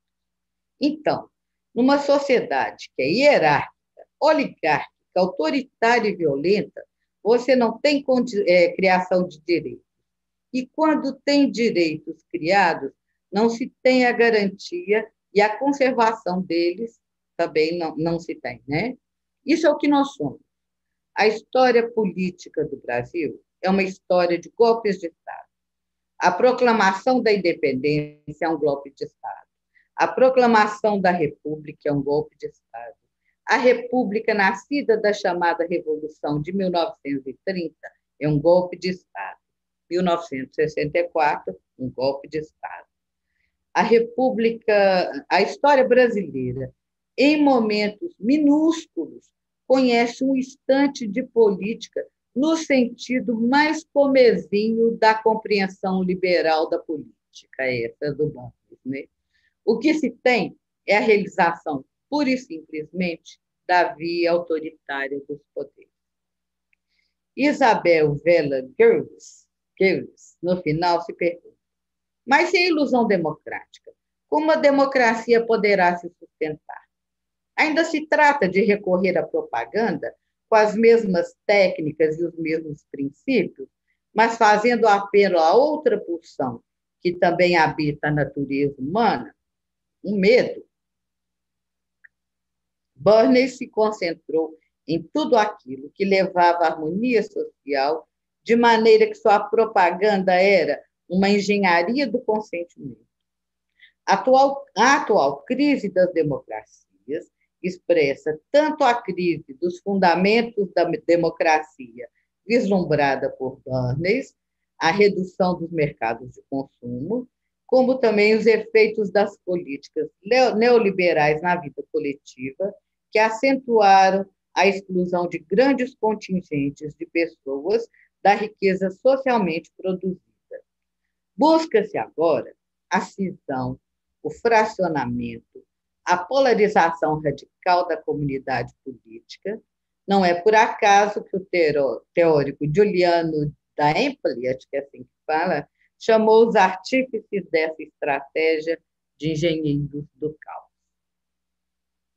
Então, numa sociedade que é hierárquica, oligárquica, autoritária e violenta, você não tem criação de direitos. E quando tem direitos criados, não se tem a garantia e a conservação deles também não se tem, né? Isso é o que nós somos. A história política do Brasil é uma história de golpes de Estado. A proclamação da independência é um golpe de Estado. A proclamação da República é um golpe de Estado. A República, nascida da chamada Revolução de 1930, é um golpe de Estado. 1964, um golpe de Estado. A República, a história brasileira, em momentos minúsculos, conhece um instante de política no sentido mais comezinho da compreensão liberal da política, essa do Banco, né? O que se tem é a realização, pura e simplesmente, da via autoritária dos poderes. Isabel Vela Girls, no final, se pergunta: mas se a ilusão democrática, como a democracia poderá se sustentar? Ainda se trata de recorrer à propaganda com as mesmas técnicas e os mesmos princípios, mas fazendo apelo a outra pulsão que também habita a natureza humana, o medo. Bernays se concentrou em tudo aquilo que levava à harmonia social, de maneira que sua propaganda era uma engenharia do consentimento. A atual crise das democracias expressa tanto a crise dos fundamentos da democracia vislumbrada por Bernays, a redução dos mercados de consumo, como também os efeitos das políticas neoliberais na vida coletiva, que acentuaram a exclusão de grandes contingentes de pessoas da riqueza socialmente produzida. Busca-se agora a cisão, o fracionamento, a polarização radical da comunidade política. Não é por acaso que o teórico Giuliano da Empoli, acho que é assim que fala, chamou os artífices dessa estratégia de engenheiros do caos.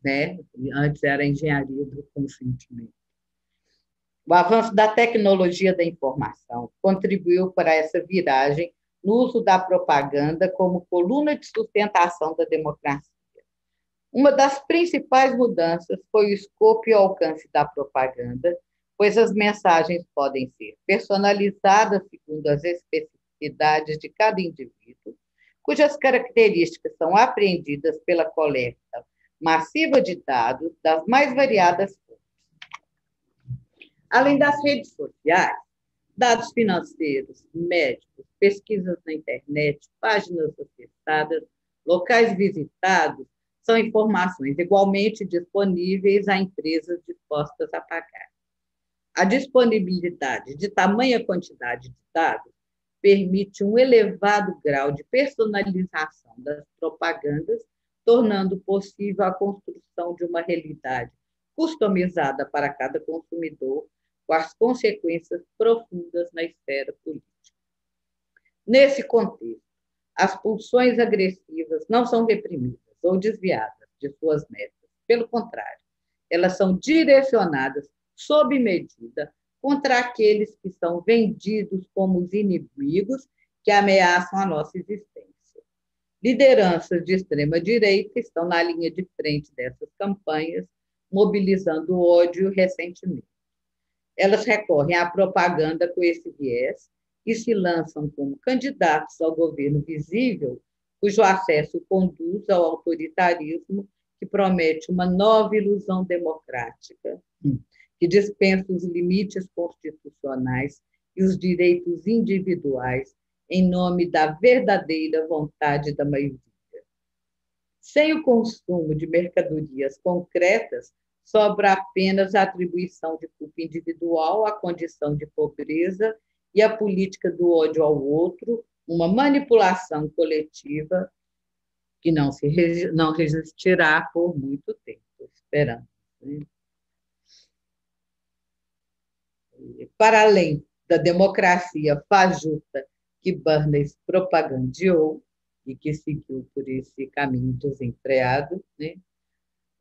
Né? Antes era engenharia do consentimento. O avanço da tecnologia da informação contribuiu para essa viragem no uso da propaganda como coluna de sustentação da democracia. Uma das principais mudanças foi o escopo e o alcance da propaganda, pois as mensagens podem ser personalizadas segundo as especificidades de cada indivíduo, cujas características são apreendidas pela coleta massiva de dados das mais variadas fontes. Além das redes sociais, dados financeiros, médicos, pesquisas na internet, páginas acessadas, locais visitados, são informações igualmente disponíveis a empresas dispostas a pagar. A disponibilidade de tamanha quantidade de dados permite um elevado grau de personalização das propagandas, tornando possível a construção de uma realidade customizada para cada consumidor, com as consequências profundas na esfera política. Nesse contexto, as pulsões agressivas não são reprimidas ou desviadas de suas metas. Pelo contrário, elas são direcionadas sob medida contra aqueles que são vendidos como os inimigos que ameaçam a nossa existência. Lideranças de extrema-direita estão na linha de frente dessas campanhas, mobilizando ódio e ressentimento. Elas recorrem à propaganda com esse viés e se lançam como candidatos ao governo visível, cujo acesso conduz ao autoritarismo que promete uma nova ilusão democrática, que dispensa os limites constitucionais e os direitos individuais em nome da verdadeira vontade da maioria. Sem o consumo de mercadorias concretas, sobra apenas a atribuição de culpa individual à condição de pobreza e a política do ódio ao outro, uma manipulação coletiva que não resistirá por muito tempo, esperamos. Né? Para além da democracia fajuta que Bernays propagandeou e que seguiu por esse caminho desenfreado, né?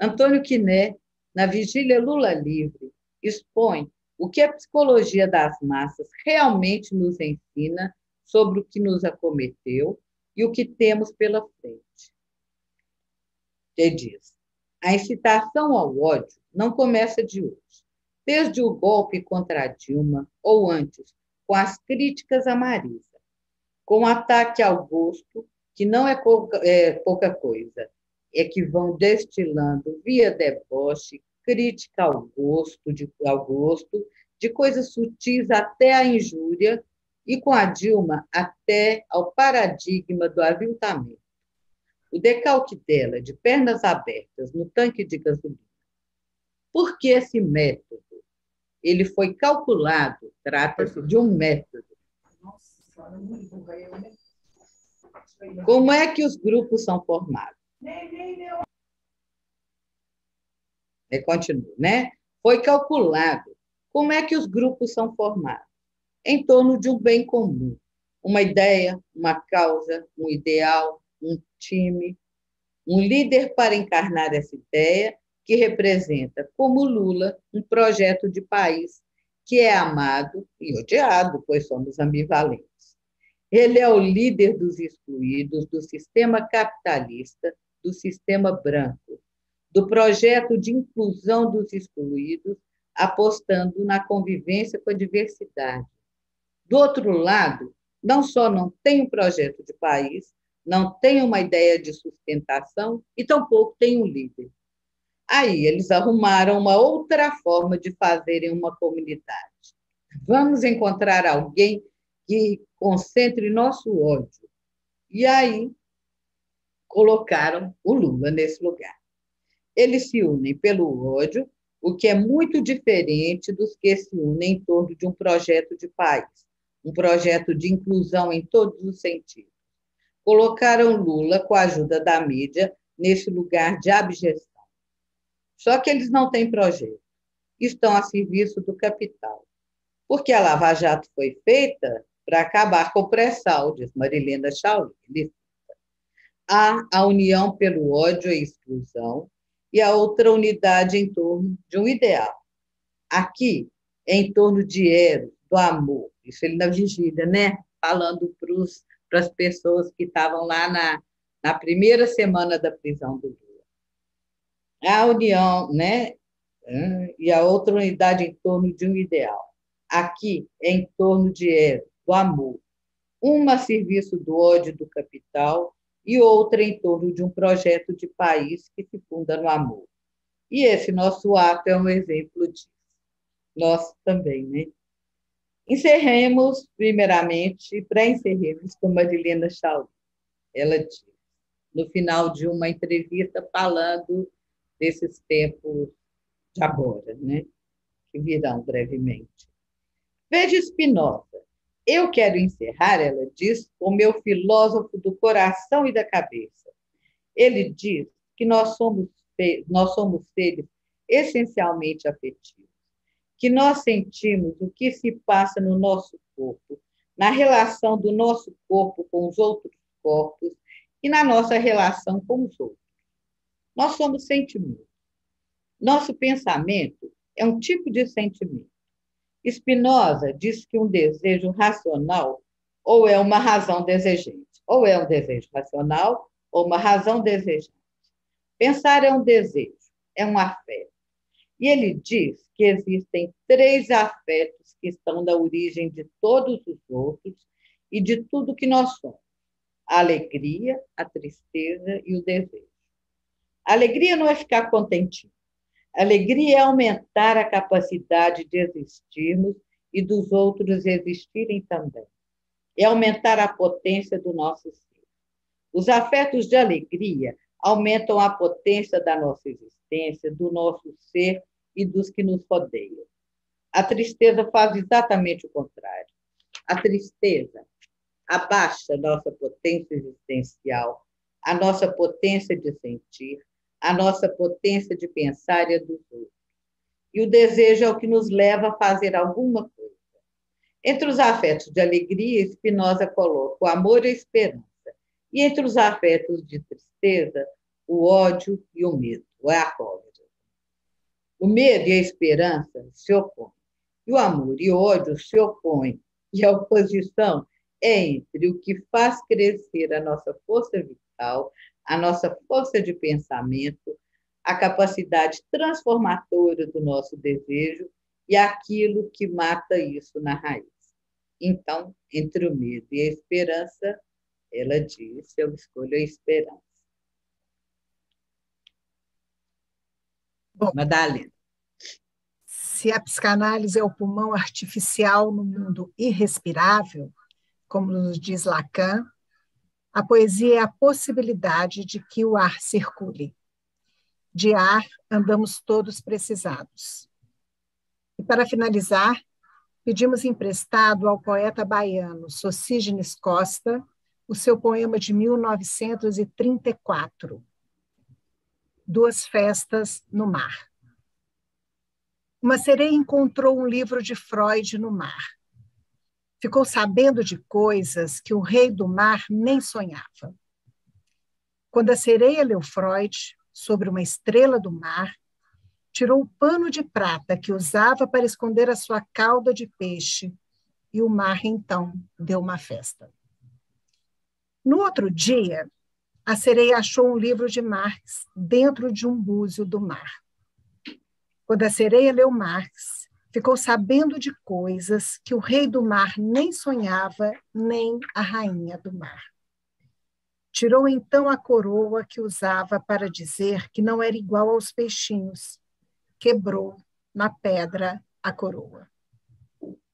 Antônio Quiné, na Vigília Lula Livre, expõe o que a psicologia das massas realmente nos ensina sobre o que nos acometeu e o que temos pela frente. Ele diz: a incitação ao ódio não começa de hoje. Desde o golpe contra a Dilma, ou antes, com as críticas a Marisa, com o ataque ao gosto, que não é pouca coisa, é que vão destilando via deboche, crítica ao gosto, de coisas sutis até a injúria, e com a Dilma até ao paradigma do aviltamento. O decalque dela, de pernas abertas no tanque de gasolina. Por que esse método? Ele foi calculado, trata-se de um método. Como é que os grupos são formados? Continua, né? Foi calculado como é que os grupos são formados em torno de um bem comum, uma ideia, uma causa, um ideal, um time, um líder para encarnar essa ideia que representa, como Lula, um projeto de país que é amado e odiado, pois somos ambivalentes. Ele é o líder dos excluídos, do sistema capitalista, do sistema branco, do projeto de inclusão dos excluídos, apostando na convivência com a diversidade. Do outro lado, não só não tem um projeto de país, não tem uma ideia de sustentação e tampouco tem um líder. Aí eles arrumaram uma outra forma de fazerem uma comunidade. Vamos encontrar alguém que concentre nosso ódio. E aí colocaram o Lula nesse lugar. Eles se unem pelo ódio, o que é muito diferente dos que se unem em torno de um projeto de país, um projeto de inclusão em todos os sentidos. Colocaram Lula, com a ajuda da mídia, nesse lugar de abjeção. Só que eles não têm projeto, estão a serviço do capital. Porque a Lava Jato foi feita para acabar com o pré-sal, diz Marilena Chaui. Há a união pelo ódio e exclusão e a outra unidade em torno de um ideal. Aqui é em torno de Eros, do amor. Isso ele na vigília, né? Falando para as pessoas que estavam lá na primeira semana da prisão do Lula. A união, né? E a outra unidade em torno de um ideal. Aqui é em torno de Eros, do amor. Uma a serviço do ódio do capital e outra em torno de um projeto de país que se funda no amor. E esse nosso ato é um exemplo disso. Nós também, né? Encerremos, primeiramente, pré-encerremos com Marilena Chaui. Ela diz, no final de uma entrevista, falando desses tempos de agora, né? Que virão brevemente. Veja Spinoza. Eu quero encerrar, ela diz, com o meu filósofo do coração e da cabeça. Ele diz que nós somos seres essencialmente afetivos, que nós sentimos o que se passa no nosso corpo, na relação do nosso corpo com os outros corpos e na nossa relação com os outros. Nós somos sentimentos. Nosso pensamento é um tipo de sentimento. Spinoza diz que um desejo racional ou é uma razão desejante, ou é um desejo racional ou uma razão desejante. Pensar é um desejo, é um afeto. E ele diz que existem 3 afetos que estão na origem de todos os outros e de tudo que nós somos: a alegria, a tristeza e o desejo. A alegria não é ficar contentinho. A alegria é aumentar a capacidade de existirmos e dos outros existirem também. É aumentar a potência do nosso ser. Os afetos de alegria aumentam a potência da nossa existência, do nosso ser e dos que nos rodeiam. A tristeza faz exatamente o contrário. A tristeza abaixa a nossa potência existencial, a nossa potência de sentir, a nossa potência de pensar e a dos outros. E o desejo é o que nos leva a fazer alguma coisa. Entre os afetos de alegria, Spinoza coloca o amor e a esperança. E entre os afetos de tristeza, o ódio e o medo, ou é a cólera. O medo e a esperança se opõem. E o amor e o ódio se opõem. E a oposição é entre o que faz crescer a nossa força vital, a nossa força de pensamento, a capacidade transformadora do nosso desejo e aquilo que mata isso na raiz. Então, entre o medo e a esperança, ela diz, eu escolho a esperança. Bom, Madalena. Se a psicanálise é o pulmão artificial no mundo irrespirável, como nos diz Lacan, a poesia é a possibilidade de que o ar circule. De ar, andamos todos precisados. E, para finalizar, pedimos emprestado ao poeta baiano Socígenes Costa o seu poema de 1934, Duas Festas no Mar. Uma sereia encontrou um livro de Freud no mar. Ficou sabendo de coisas que o rei do mar nem sonhava. Quando a sereia leu Freud sobre uma estrela do mar, tirou o pano de prata que usava para esconder a sua cauda de peixe, e o mar, então, deu uma festa. No outro dia, a sereia achou um livro de Marx dentro de um búzio do mar. Quando a sereia leu Marx, ficou sabendo de coisas que o rei do mar nem sonhava, nem a rainha do mar. Tirou então a coroa que usava para dizer que não era igual aos peixinhos. Quebrou na pedra a coroa.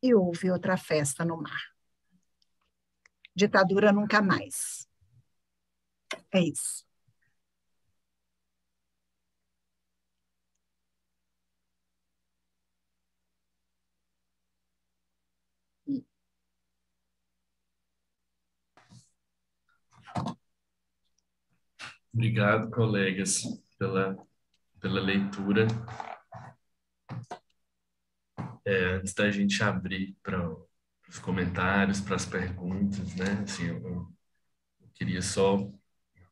E houve outra festa no mar. Ditadura nunca mais. É isso. Obrigado, colegas, pela leitura. Antes da gente abrir para os comentários, para as perguntas, né? Assim, eu queria só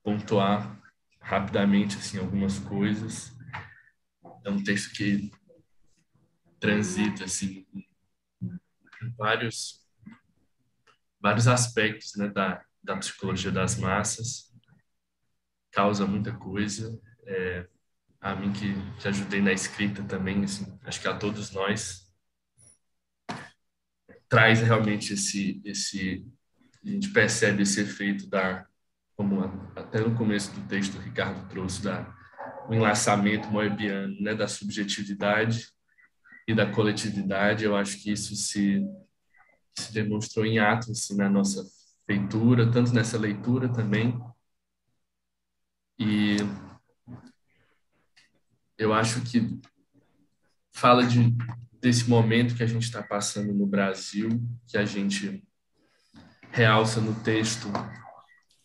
pontuar rapidamente assim, algumas coisas. É um texto que transita assim, em vários aspectos, né, da psicologia das massas, causa muita coisa. A mim que ajudei na escrita também, assim, acho que a todos nós, traz realmente a gente percebe esse efeito como até no começo do texto o Ricardo trouxe, o enlaçamento moebiano, né, da subjetividade e da coletividade. Eu acho que isso se demonstrou em atos assim, na nossa feitura, tanto nessa leitura também. E eu acho que fala desse momento que a gente está passando no Brasil, que a gente realça no texto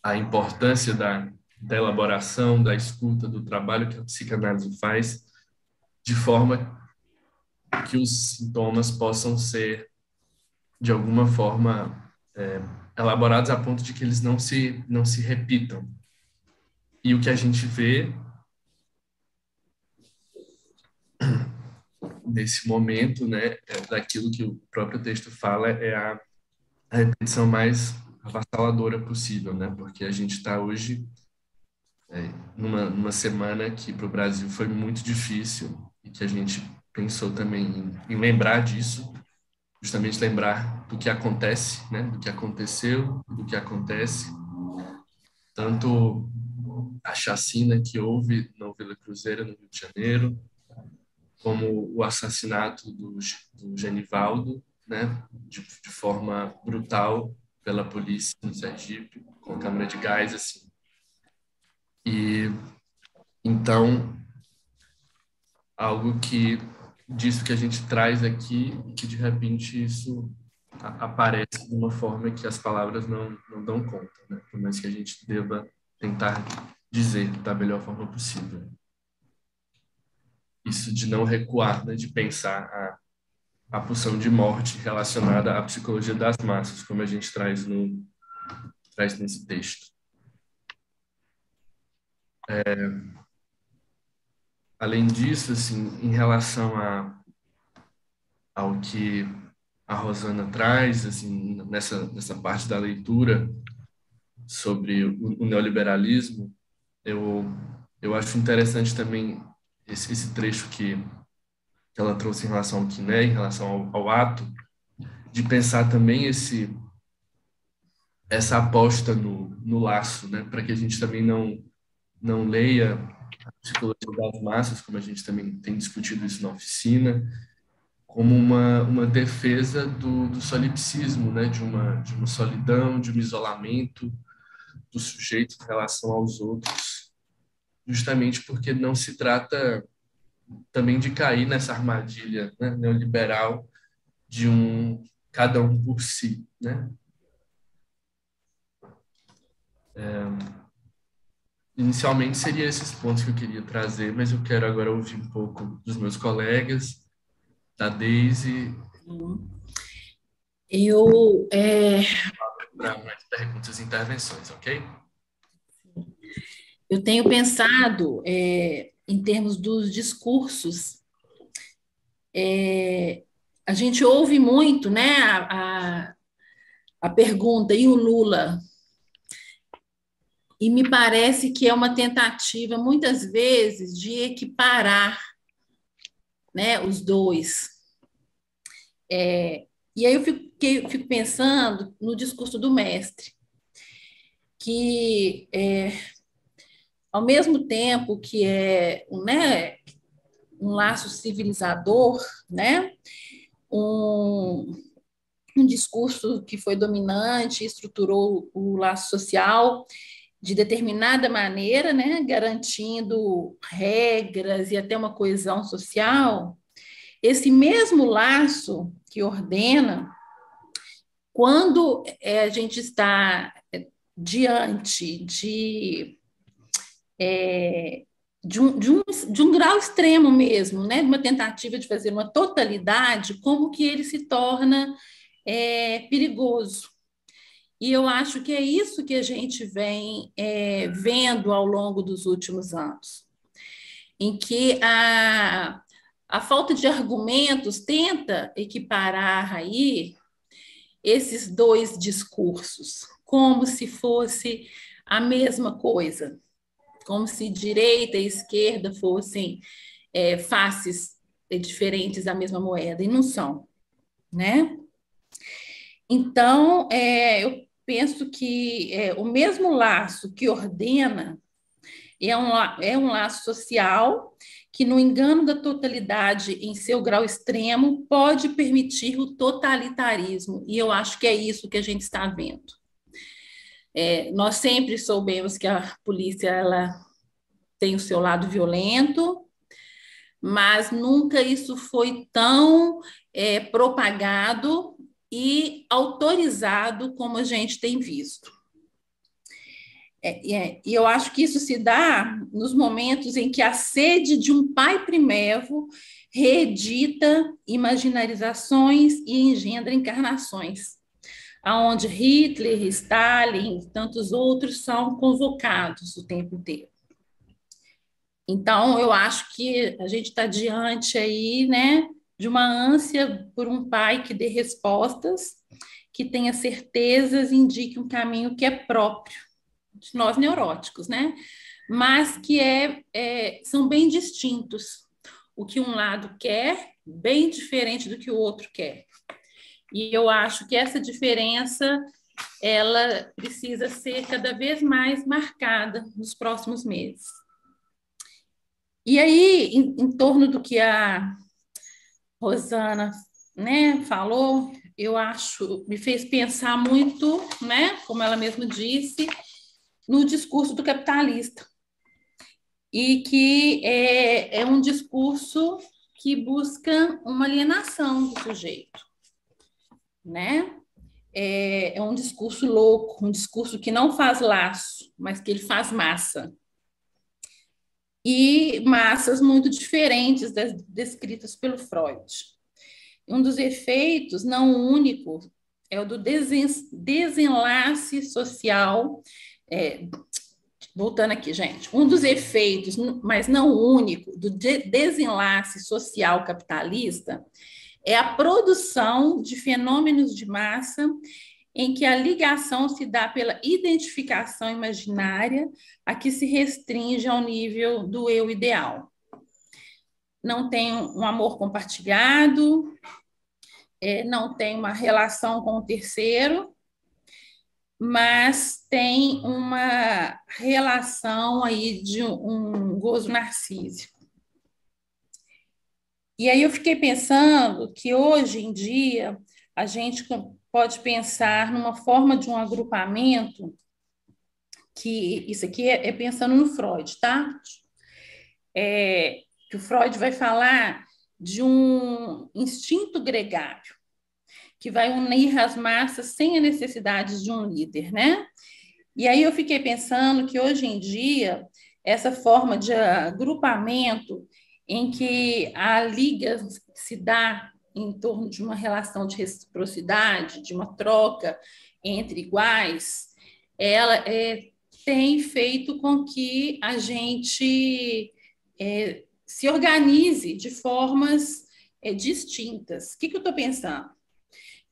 a importância da elaboração, da escuta, do trabalho que a psicanálise faz, de forma que os sintomas possam ser, de alguma forma, elaborados a ponto de que eles não se repitam. E o que a gente vê nesse momento, né, daquilo que o próprio texto fala, é a repetição mais avassaladora possível, né? Porque a gente está hoje numa semana que para o Brasil foi muito difícil e que a gente pensou também em lembrar disso, justamente lembrar do que acontece, né? Do que aconteceu, do que acontece, tanto a chacina que houve na Vila Cruzeiro, no Rio de Janeiro, como o assassinato do Genivaldo, né, de forma brutal pela polícia no Sergipe, com câmara de gás, assim. E então algo disso que a gente traz aqui, que de repente isso aparece de uma forma que as palavras não dão conta, né? Por mais que a gente deva tentar dizer da melhor forma possível. Isso de não recuar, né? De pensar a pulsão de morte relacionada à psicologia das massas, como a gente traz nesse texto. Além disso, assim, em relação ao que a Rosana traz, assim, nessa parte da leitura sobre o neoliberalismo, eu acho interessante também esse trecho que ela trouxe em relação ao Quiné, em relação ao ato, de pensar também essa aposta no laço, né, para que a gente também não leia a psicologia das massas, como a gente também tem discutido isso na oficina, como uma defesa do solipsismo, né, de uma solidão, de um isolamento do sujeito em relação aos outros, justamente porque não se trata também de cair nessa armadilha, né, neoliberal de cada um por si, né? Inicialmente seriam esses pontos que eu queria trazer, mas eu quero agora ouvir um pouco dos meus colegas, da Deise. Para mais perguntas e intervenções, ok? Eu tenho pensado em termos dos discursos. A gente ouve muito, né, a pergunta, e o Lula? E me parece que é uma tentativa, muitas vezes, de equiparar, né, os dois. E aí eu fico pensando no discurso do mestre, que, ao mesmo tempo que é um laço civilizador, né, um discurso que foi dominante, estruturou o laço social de determinada maneira, né, garantindo regras e até uma coesão social, esse mesmo laço que ordena, quando a gente está diante de um grau extremo mesmo, né, de uma tentativa de fazer uma totalidade, como que ele se torna perigoso. E eu acho que é isso que a gente vem vendo ao longo dos últimos anos, em que a falta de argumentos tenta equiparar aí esses dois discursos, como se fosse a mesma coisa, como se direita e esquerda fossem faces diferentes da mesma moeda, e não são, né? Então, eu penso que o mesmo laço que ordena é um laço social que, no engano da totalidade em seu grau extremo, pode permitir o totalitarismo, e eu acho que é isso que a gente está vendo. Nós sempre soubemos que a polícia ela tem o seu lado violento, mas nunca isso foi tão propagado e autorizado como a gente tem visto. E eu acho que isso se dá nos momentos em que a sede de um pai primevo reedita imaginarizações e engendra encarnações, aonde Hitler, Stalin e tantos outros são convocados o tempo inteiro. Então, eu acho que a gente está diante aí, né, de uma ânsia por um pai que dê respostas, que tenha certezas e indique um caminho que é próprio de nós neuróticos, né? Mas que são bem distintos. O que um lado quer, bem diferente do que o outro quer. E eu acho que essa diferença ela precisa ser cada vez mais marcada nos próximos meses. E aí, em torno do que a Rosana, né, falou, eu acho, me fez pensar muito, né, como ela mesma disse, no discurso do capitalista. E que é um discurso que busca uma alienação do sujeito, né? É um discurso louco, um discurso que não faz laço, mas que ele faz massa. E massas muito diferentes das descritas pelo Freud. Um dos efeitos, não único, é o do desenlace social. Voltando aqui, gente. Um dos efeitos, mas não único, do desenlace social capitalista é a produção de fenômenos de massa em que a ligação se dá pela identificação imaginária a que se restringe ao nível do eu ideal. Não tem um amor compartilhado, não tem uma relação com o terceiro, mas tem uma relação aí de um gozo narcísico. E aí eu fiquei pensando que hoje em dia a gente pode pensar numa forma de um agrupamento, que isso aqui é pensando no Freud, tá? Que o Freud vai falar de um instinto gregário, que vai unir as massas sem a necessidade de um líder, né? E aí eu fiquei pensando que hoje em dia essa forma de agrupamento em que a liga se dá em torno de uma relação de reciprocidade, de uma troca entre iguais, ela tem feito com que a gente se organize de formas distintas. O que eu estou pensando?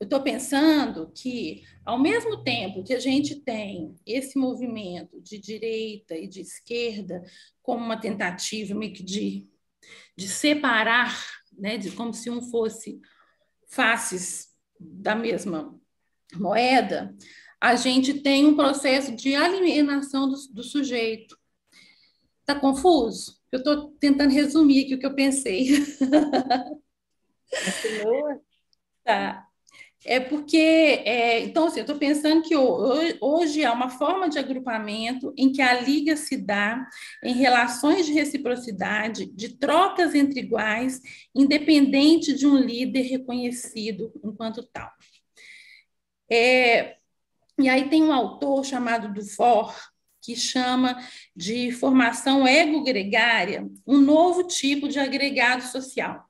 Eu estou pensando que, ao mesmo tempo que a gente tem esse movimento de direita e de esquerda como uma tentativa meio que de separar, né, como se um fosse faces da mesma moeda, a gente tem um processo de alienação do sujeito. Está confuso? Eu estou tentando resumir aqui o que eu pensei. Tá. Porque, então, assim, eu estou pensando que hoje há uma forma de agrupamento em que a liga se dá em relações de reciprocidade, de trocas entre iguais, independente de um líder reconhecido enquanto tal. E aí tem um autor chamado Dufour, que chama de formação ego-gregária um novo tipo de agregado social,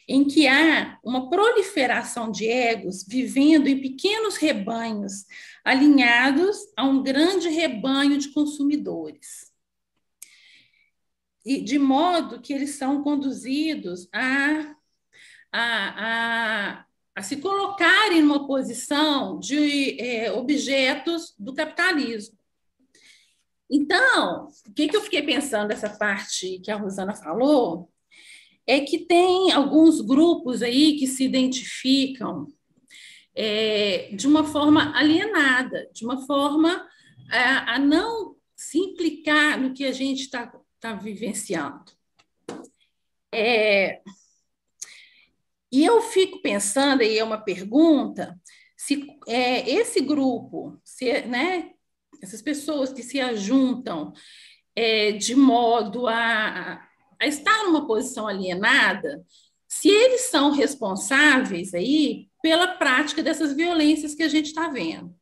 em que há uma proliferação de egos vivendo em pequenos rebanhos, alinhados a um grande rebanho de consumidores. E de modo que eles são conduzidos a se colocarem numa posição de objetos do capitalismo. Então, o que eu fiquei pensando dessa parte que a Rosana falou é que tem alguns grupos aí que se identificam de uma forma alienada, de uma forma a não se implicar no que a gente está vivenciando. E eu fico pensando, e é uma pergunta, se esse grupo, né, essas pessoas que se ajuntam de modo a estar numa posição alienada, se eles são responsáveis aí pela prática dessas violências que a gente está vendo.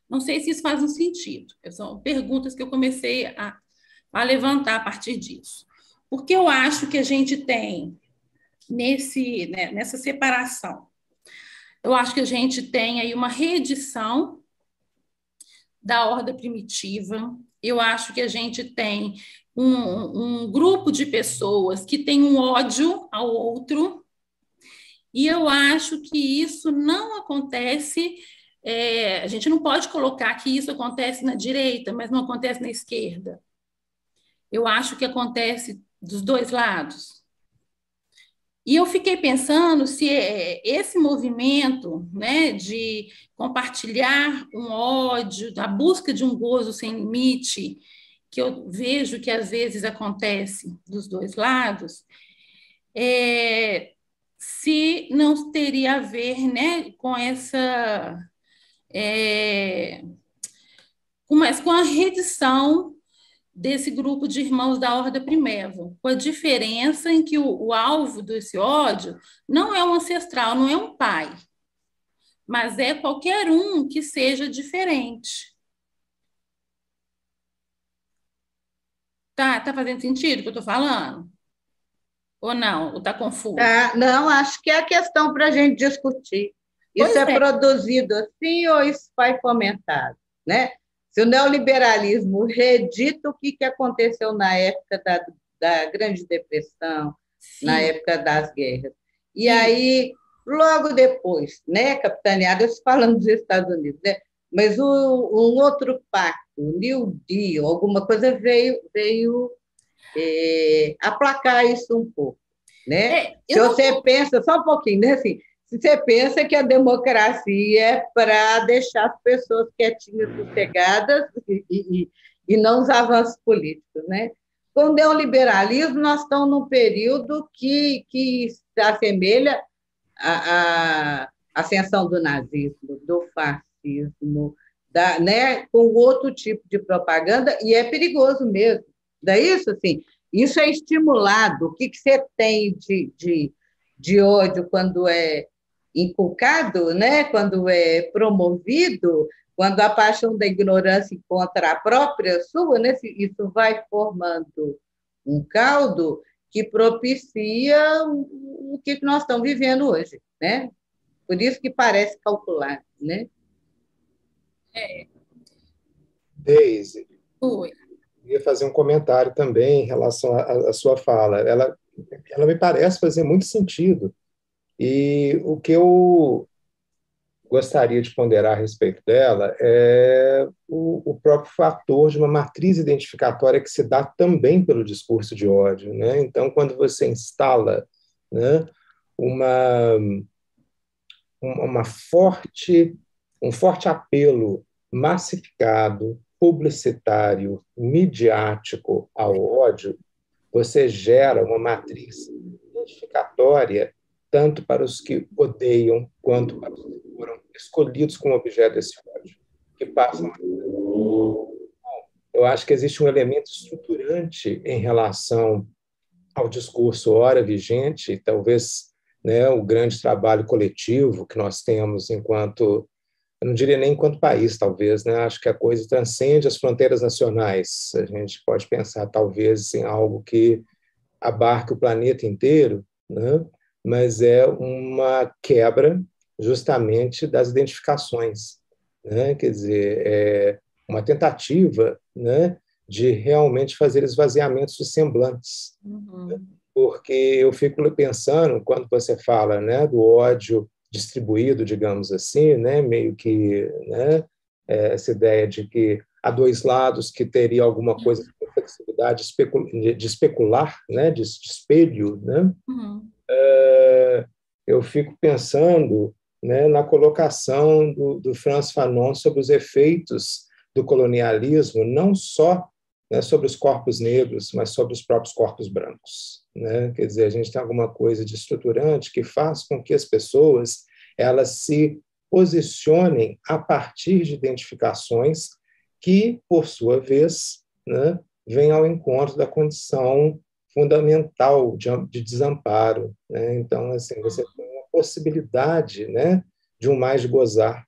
Não sei se isso faz um sentido. São perguntas que eu comecei a levantar a partir disso. Porque eu acho que a gente tem, nessa separação, eu acho que a gente tem aí uma reedição da ordem primitiva. Eu acho que a gente tem um grupo de pessoas que tem um ódio ao outro, e eu acho que isso não acontece, a gente não pode colocar que isso acontece na direita, mas não acontece na esquerda. Eu acho que acontece dos dois lados. E eu fiquei pensando se esse movimento, né, de compartilhar um ódio, a busca de um gozo sem limite, que eu vejo que às vezes acontece dos dois lados, se não teria a ver, né, com com a redição desse grupo de irmãos da Horda Primeval, com a diferença em que o alvo desse ódio não é um ancestral, não é um pai, mas é qualquer um que seja diferente. Tá fazendo sentido o que eu estou falando? Ou não? Ou está confuso? Não, acho que é a questão para a gente discutir. Isso é produzido assim ou isso vai fomentado, né? Se o neoliberalismo reedita o que aconteceu na época da Grande Depressão, sim, na época das guerras. E sim, aí, logo depois, né, capitaneado, falando dos Estados Unidos, né, mas um outro pacto, New Deal, alguma coisa veio aplacar isso um pouco. Né? Se você pensa, só um pouquinho, né, assim, se você pensa que a democracia é para deixar as pessoas quietinhas, sossegadas e não os avanços políticos, né? Com o neoliberalismo, nós estamos num período que se assemelha à ascensão do nazismo, do fascismo, né, com outro tipo de propaganda, e é perigoso mesmo. Não é isso? Assim, isso é estimulado. O que você tem de ódio quando é inculcado, né? Quando é promovido, quando a paixão da ignorância contra a própria sua, né? Isso vai formando um caldo que propicia o que nós estamos vivendo hoje, né? Por isso que parece calculado, né? Deise. Oi. ia fazer um comentário também em relação à sua fala. Ela me parece fazer muito sentido. E o que eu gostaria de ponderar a respeito dela é o próprio fator de uma matriz identificatória que se dá também pelo discurso de ódio, né? Então, quando você instala, né, um forte apelo massificado, publicitário, midiático ao ódio, você gera uma matriz identificatória tanto para os que odeiam quanto para os que foram escolhidos como objeto desse ódio, que passam. Eu acho que existe um elemento estruturante em relação ao discurso ora vigente, talvez, né, o grande trabalho coletivo que nós temos enquanto, eu não diria nem enquanto país, talvez, né? Acho que a coisa transcende as fronteiras nacionais. A gente pode pensar, talvez, em algo que abarque o planeta inteiro, né? Mas é uma quebra justamente das identificações, né? Quer dizer, é uma tentativa, né, de realmente fazer esvaziamentos de semblantes. Uhum. Porque eu fico pensando, quando você fala, né, do ódio distribuído, digamos assim, né, meio que, né, essa ideia de que há dois lados que teria alguma coisa de flexibilidade de especular, né, de espelho, né? Uhum. Eu fico pensando, né, na colocação do Frantz Fanon sobre os efeitos do colonialismo, não só, né, sobre os corpos negros, mas sobre os próprios corpos brancos, né? Quer dizer, a gente tem alguma coisa de estruturante que faz com que as pessoas elas se posicionem a partir de identificações que, por sua vez, né, vêm ao encontro da condição fundamental de desamparo, né? Então, assim, você tem uma possibilidade, né, de um mais de gozar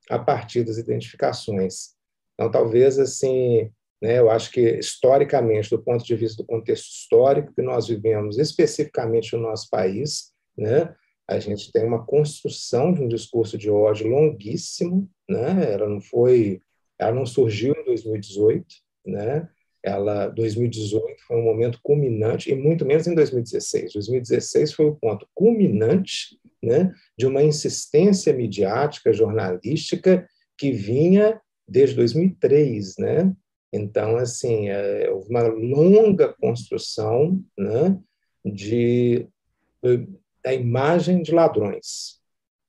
a partir das identificações. Então, talvez, assim, né, eu acho que, historicamente, do ponto de vista do contexto histórico que nós vivemos, especificamente no nosso país, né, a gente tem uma construção de um discurso de ódio longuíssimo, né? Ela não surgiu em 2018, né? 2018 foi um momento culminante, e muito menos em 2016. 2016 foi o ponto culminante, né, de uma insistência midiática, jornalística, que vinha desde 2003, né? Então, assim, houve uma longa construção, né, da imagem de ladrões,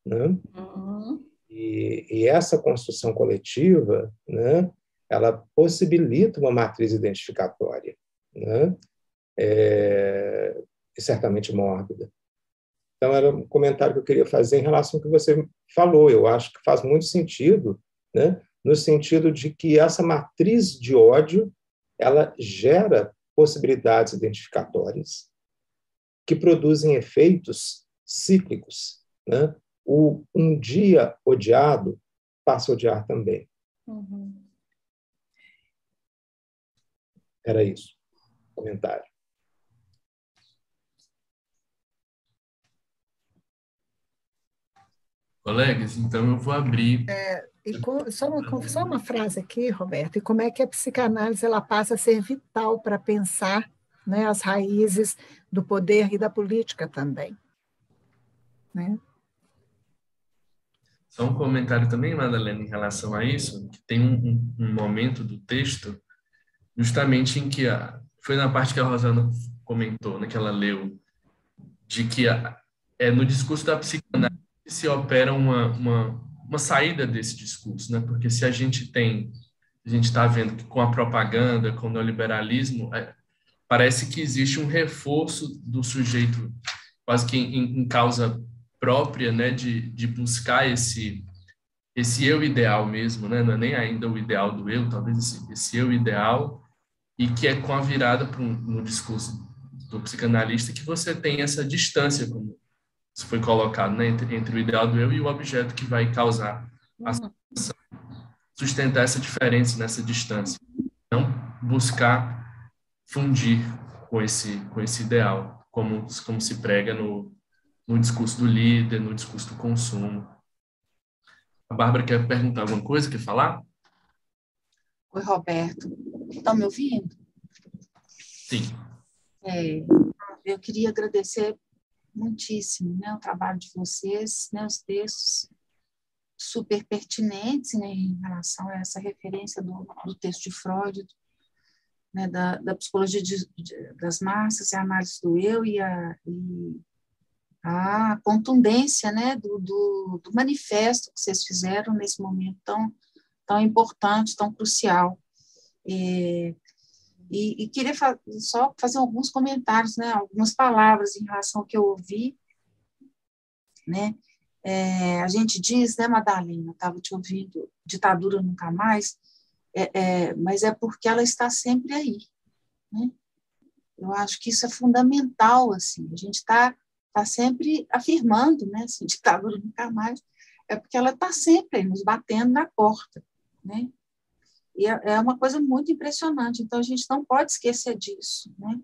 né? Uhum. E essa construção coletiva, né, ela possibilita uma matriz identificatória, né, certamente mórbida. Então, era um comentário que eu queria fazer em relação ao que você falou. Eu acho que faz muito sentido, né, no sentido de que essa matriz de ódio ela gera possibilidades identificatórias que produzem efeitos cíclicos, né? Um dia odiado passa a odiar também. Uhum. Era isso. Comentário. Colegas, então eu vou abrir. Só uma frase aqui, Roberto, e como é que a psicanálise ela passa a ser vital para pensar, né, as raízes do poder e da política também, né? Só um comentário também, Madalena, em relação a isso, que tem um momento do texto, justamente em que foi na parte que a Rosana comentou, né, que ela leu, de que no discurso da psicanálise se opera uma saída desse discurso, né? Porque se a gente está vendo que com a propaganda, com o neoliberalismo, parece que existe um reforço do sujeito quase que em causa própria, né, de buscar esse eu ideal mesmo, né? Não é nem ainda o ideal do eu, talvez esse eu ideal, e que é com a virada no discurso do psicanalista que você tem essa distância, como isso foi colocado, né, entre o ideal do eu e o objeto que vai causar a sensação, sustentar essa diferença nessa distância, não buscar fundir com esse ideal, como se prega no discurso do líder, no discurso do consumo. A Bárbara quer perguntar alguma coisa, quer falar? Oi, Roberto. Estão me ouvindo? Sim. Eu queria agradecer muitíssimo, né, o trabalho de vocês, né, os textos super pertinentes, né, em relação a essa referência do texto de Freud, né, da psicologia das massas, a análise do eu e a contundência, né, do manifesto que vocês fizeram nesse momento tão importante, tão crucial. E queria só fazer alguns comentários, né, algumas palavras em relação ao que eu ouvi, né. A gente diz, né, Madalena, estava te ouvindo, ditadura nunca mais, mas é porque ela está sempre aí, né? Eu acho que isso é fundamental, assim, a gente está sempre afirmando, né, assim, ditadura nunca mais, é porque ela está sempre aí, nos batendo na porta, né? E é uma coisa muito impressionante, então a gente não pode esquecer disso, né?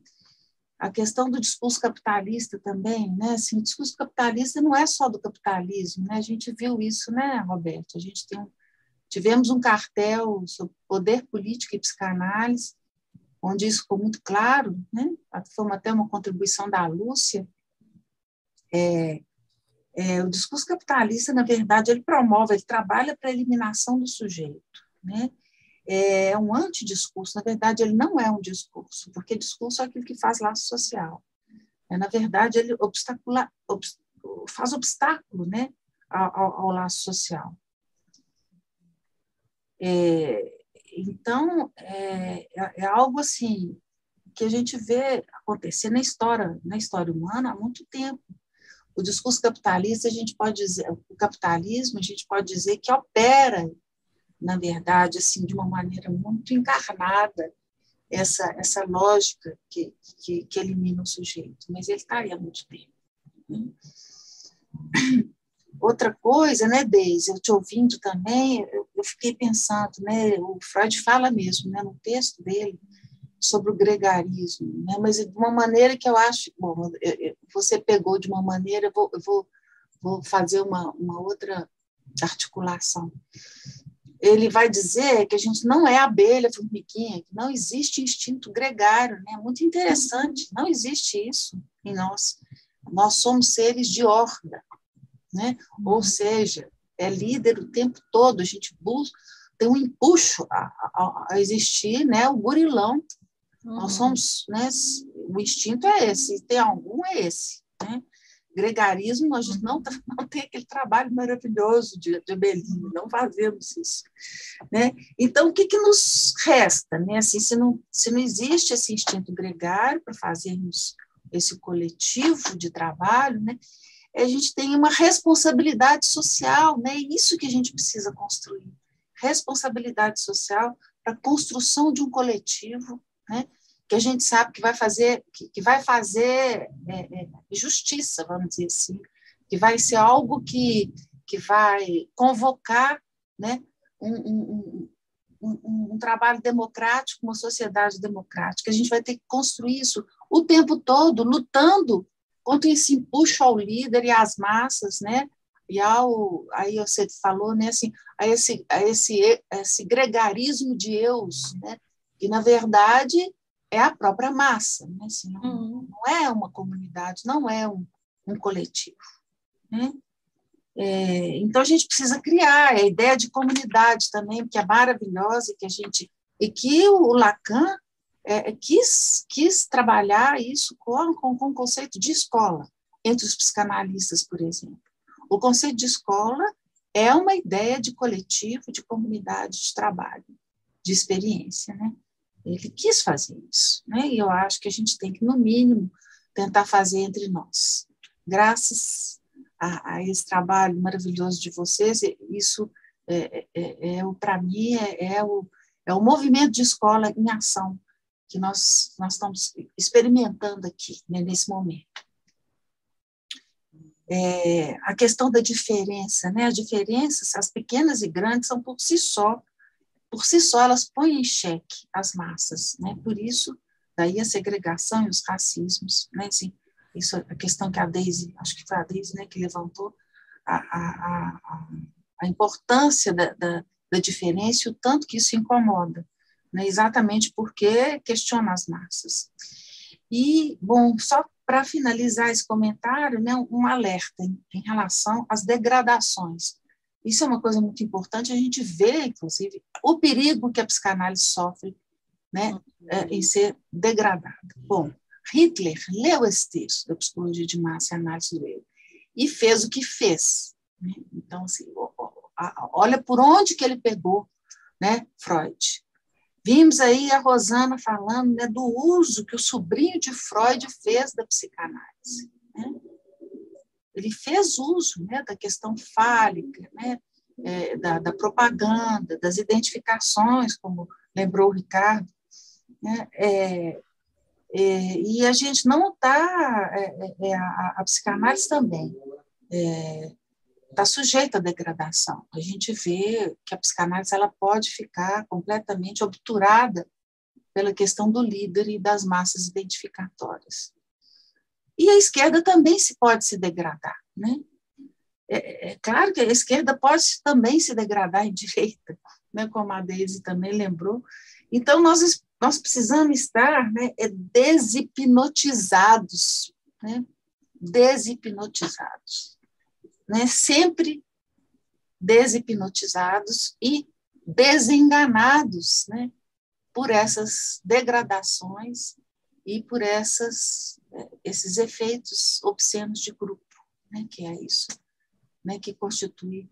A questão do discurso capitalista também, né? Assim, o discurso capitalista não é só do capitalismo, né? A gente viu isso, né, Roberto? A gente tivemos um cartel sobre poder político e psicanálise, onde isso ficou muito claro, né? Foi até uma contribuição da Lúcia. O discurso capitalista, na verdade, ele trabalha para a eliminação do sujeito, né? É um antidiscurso, na verdade, ele não é um discurso, porque discurso é aquilo que faz laço social. Na verdade, ele faz obstáculo, né, ao laço social. Então, é algo assim que a gente vê acontecer na história humana há muito tempo. O discurso capitalista, o capitalismo, a gente pode dizer que opera, na verdade, assim, de uma maneira muito encarnada, essa lógica que elimina o sujeito, mas ele está aí há muito tempo. Outra coisa, né, Deise, eu te ouvindo também, eu fiquei pensando, né, o Freud fala mesmo, né, no texto dele, sobre o gregarismo, né, mas de uma maneira que eu acho, bom, você pegou de uma maneira, eu vou fazer uma outra articulação. Ele vai dizer que a gente não é abelha, formiguinha, que não existe instinto gregário, né? Muito interessante, não existe isso em nós. Nós somos seres de horda, né? Ou seja, é líder o tempo todo, a gente tem um empuxo a existir, né? O gurilão. Nós somos, né? O instinto é esse, se tem algum é esse, né? Gregarismo, a gente não tem aquele trabalho maravilhoso de abelhinha, não fazemos isso, né? Então, o que nos resta, né? Assim, se não existe esse instinto gregário para fazermos esse coletivo de trabalho, né? A gente tem uma responsabilidade social, né? Isso que a gente precisa construir, responsabilidade social para a construção de um coletivo, né? Que a gente sabe que vai fazer justiça, vamos dizer assim, que vai ser algo que vai convocar, né, um trabalho democrático, uma sociedade democrática. A gente vai ter que construir isso o tempo todo, lutando contra esse empuxo ao líder e às massas, né? E aí você falou, né, assim, a esse gregarismo de eus, né? Que, na verdade, é a própria massa, né? Assim, não é uma comunidade, não é um coletivo, né? Então, a gente precisa criar a ideia de comunidade também, que é maravilhosa, e que o Lacan quis trabalhar isso com o conceito de escola, entre os psicanalistas, por exemplo. O conceito de escola é uma ideia de coletivo, de comunidade, de trabalho, de experiência, né? Ele quis fazer isso, né? E eu acho que a gente tem que, no mínimo, tentar fazer entre nós. Graças a esse trabalho maravilhoso de vocês, isso, para mim, é o movimento de escola em ação que nós estamos experimentando aqui, né, nesse momento. A questão da diferença, né? As diferenças, as pequenas e grandes, são por si só, elas põem em xeque as massas, né? Por isso, daí a segregação e os racismos, né? Assim, isso é a questão que a Deise, acho que foi a Deise, né, que levantou, a importância da diferença e o tanto que isso incomoda, né? Exatamente porque questiona as massas. E, bom, só para finalizar esse comentário, né, um alerta em relação às degradações. Isso é uma coisa muito importante, a gente vê, inclusive, o perigo que a psicanálise sofre, né, em ser degradada. Bom, Hitler leu esse texto da Psicologia de Massa e Análise do Ego e fez o que fez, né? Então, assim, olha por onde que ele pegou, né, Freud. Vimos aí a Rosana falando, né, do uso que o sobrinho de Freud fez da psicanálise, né? Ele fez uso, né, da questão fálica, né, da propaganda, das identificações, como lembrou o Ricardo, né, e a gente não está, a psicanálise também está sujeita à degradação. A gente vê que a psicanálise ela pode ficar completamente obturada pela questão do líder e das massas identificatórias. E a esquerda também pode se degradar, né? É claro que a esquerda pode também se degradar em direita, né, como a Deise também lembrou. Então, nós precisamos estar, né, deshipnotizados, né? Deshipnotizados. Né, sempre deshipnotizados e desenganados, né, por essas degradações e por esses efeitos obscenos de grupo, né, que é isso, né, que constitui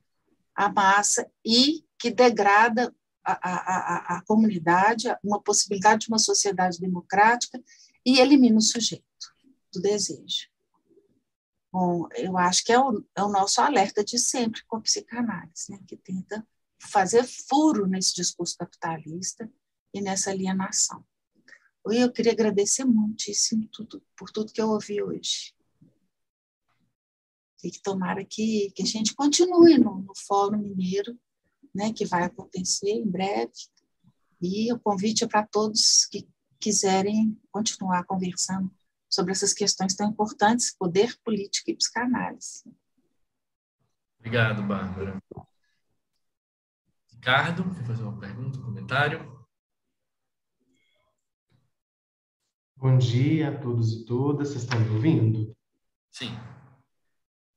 a massa e que degrada a comunidade, uma possibilidade de uma sociedade democrática e elimina o sujeito do desejo. Bom, eu acho que é o nosso alerta de sempre com a psicanálise, né, que tenta fazer furo nesse discurso capitalista e nessa alienação. Eu queria agradecer muitíssimo por tudo que eu ouvi hoje. E que tomara que a gente continue no Fórum Mineiro, né, que vai acontecer em breve, e o convite é para todos que quiserem continuar conversando sobre essas questões tão importantes, poder, política e psicanálise. Obrigado, Bárbara. Ricardo, quer fazer uma pergunta, um comentário? Bom dia a todos e todas, vocês estão me ouvindo? Sim.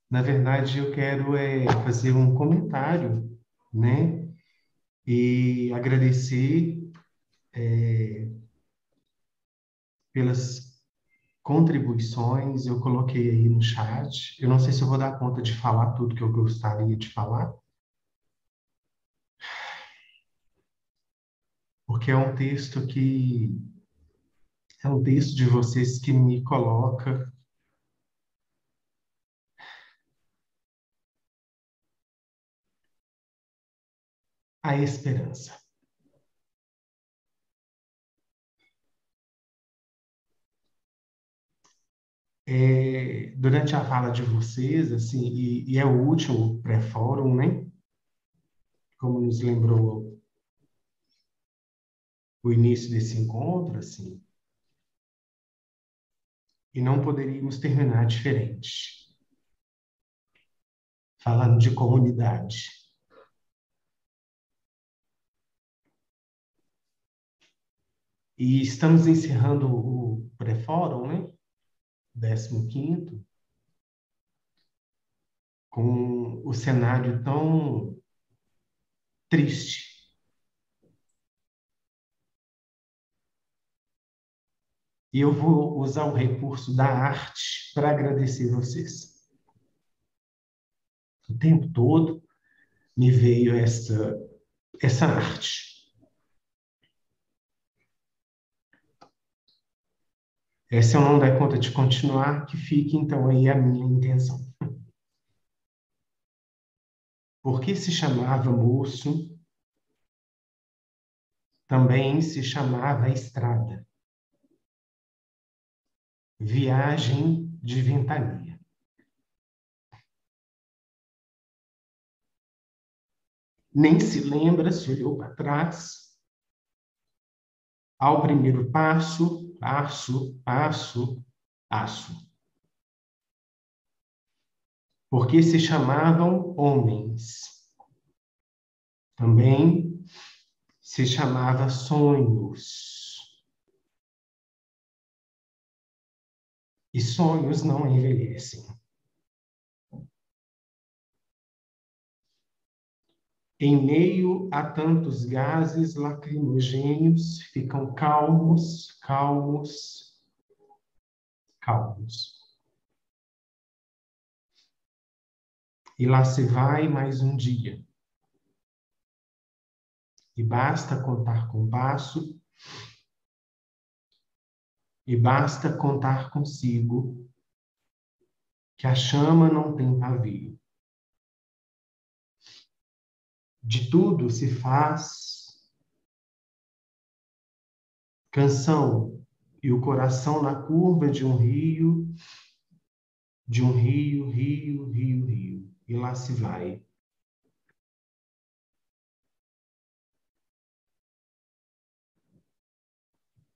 Na verdade, eu quero fazer um comentário, né? E agradecer pelas contribuições, eu coloquei aí no chat. Eu não sei se eu vou dar conta de falar tudo que eu gostaria de falar, porque é um texto de vocês que me coloca a esperança. Durante a fala de vocês, assim, e é o último pré-fórum, né? Como nos lembrou o início desse encontro, assim, e não poderíamos terminar diferente. Falando de comunidade. E estamos encerrando o pré-fórum, né? 15º, com o cenário tão triste. E eu vou usar o recurso da arte para agradecer vocês. O tempo todo me veio essa arte. Se eu não der conta de continuar, que fique então aí a minha intenção. Porque se chamava moço, também se chamava estrada. Viagem de ventania. Nem se lembra se olhou para trás. Ao primeiro passo, passo, passo, passo. Porque se chamavam homens. Também se chamava Sonhos. E sonhos não envelhecem. Em meio a tantos gases lacrimogêneos, ficam calmos, calmos, calmos. E lá se vai mais um dia. E basta contar com o passo, e basta contar consigo que a chama não tem pavio. De tudo se faz canção, e o coração na curva de um rio, rio, rio, rio, e lá se vai.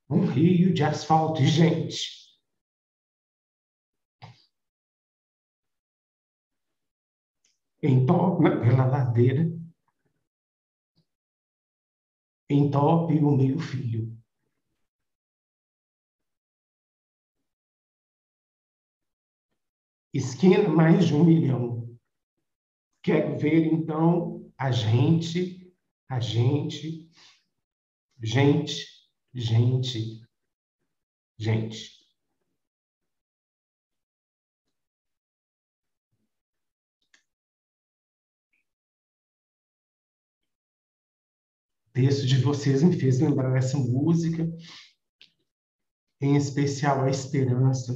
Um rio de asfalto e gente. Entorna pela ladeira, entope o meu filho. Esquina mais de 1 milhão. Quero ver, então, gente, gente. O texto de vocês me fez lembrar essa música, em especial a esperança.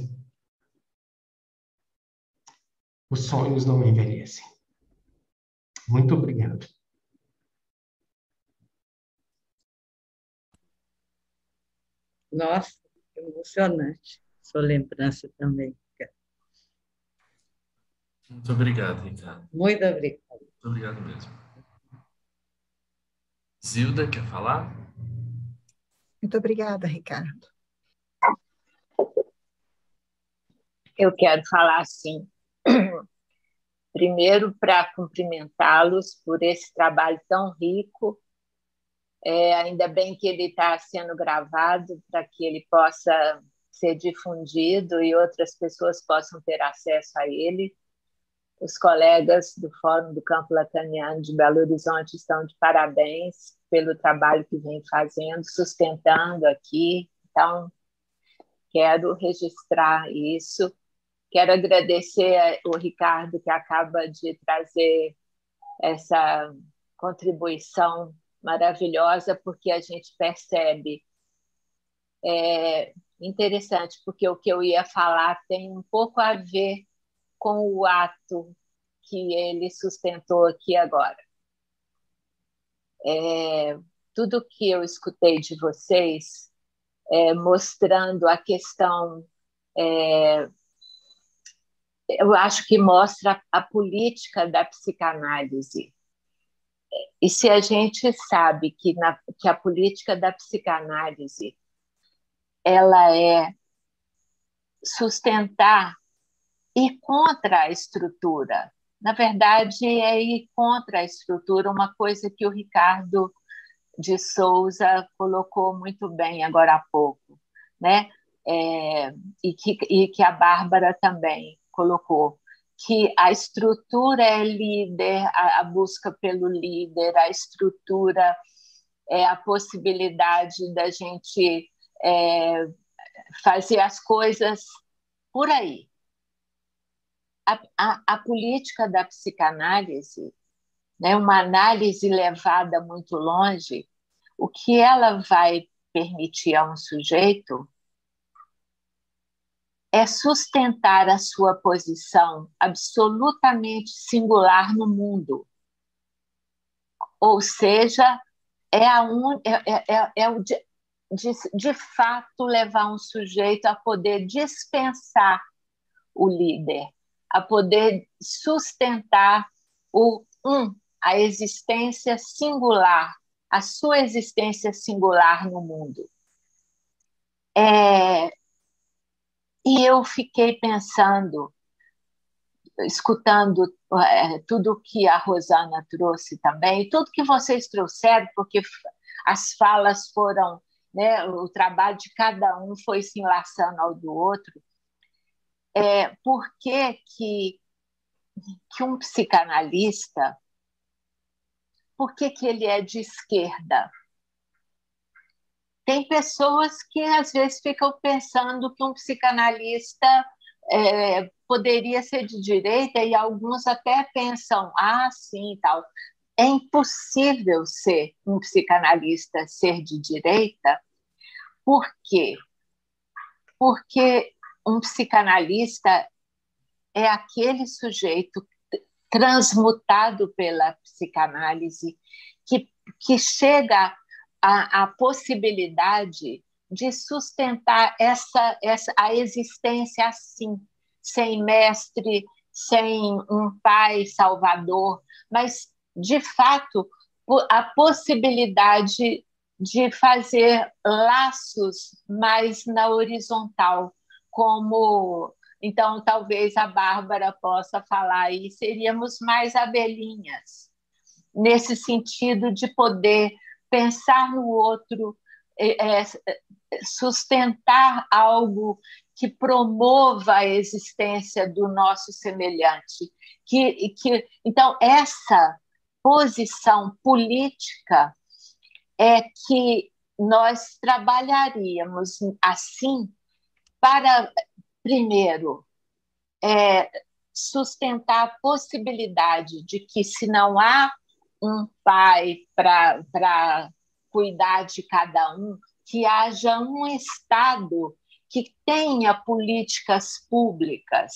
Os sonhos não envelhecem. Muito obrigado. Nossa, emocionante sua lembrança também. Muito obrigado, Ricardo. Muito obrigada. Muito obrigado mesmo. Zilda, quer falar? Muito obrigada, Ricardo. Eu quero falar sim. Primeiro, para cumprimentá-los por esse trabalho tão rico. Ainda bem que ele está sendo gravado para que ele possa ser difundido e outras pessoas possam ter acesso a ele. Os colegas do Fórum do Campo Lacaniano de Belo Horizonte estão de parabéns pelo trabalho que vem fazendo, sustentando aqui. Então, quero registrar isso. Quero agradecer ao Ricardo, que acaba de trazer essa contribuição maravilhosa, porque a gente percebe. Interessante, porque o que eu ia falar tem um pouco a ver com o ato que ele sustentou aqui agora. Tudo que eu escutei de vocês, mostrando a questão, eu acho que mostra a política da psicanálise. E se a gente sabe que a política da psicanálise ela é sustentar ir contra a estrutura. Na verdade, é ir contra a estrutura, uma coisa que o Ricardo de Souza colocou muito bem agora há pouco, né? E que a Bárbara também colocou, que a estrutura é líder, a busca pelo líder, a estrutura é a possibilidade da gente fazer as coisas por aí. A política da psicanálise, né, uma análise levada muito longe, o que ela vai permitir a um sujeito é sustentar a sua posição absolutamente singular no mundo. Ou seja, de fato levar um sujeito a poder dispensar o líder, a poder sustentar a existência singular, a sua existência singular no mundo. E eu fiquei pensando, escutando tudo que a Rosana trouxe também, tudo que vocês trouxeram, porque as falas foram, né, o trabalho de cada um foi se enlaçando ao do outro. Por que um psicanalista, por que ele é de esquerda? Tem pessoas que às vezes ficam pensando que um psicanalista poderia ser de direita, e alguns até pensam, sim, tal. É impossível ser um psicanalista ser de direita. Por quê? Porque um psicanalista é aquele sujeito transmutado pela psicanálise que chega à possibilidade de sustentar a existência assim, sem mestre, sem um pai salvador, mas, de fato, a possibilidade de fazer laços mais na horizontal, como... Então, talvez a Bárbara possa falar aí, seríamos mais abelhinhas, nesse sentido de poder pensar no outro, sustentar algo que promova a existência do nosso semelhante. Então, essa posição política é que nós trabalharíamos assim para, primeiro, sustentar a possibilidade de que, se não há um pai para cuidar de cada um, que haja um Estado que tenha políticas públicas,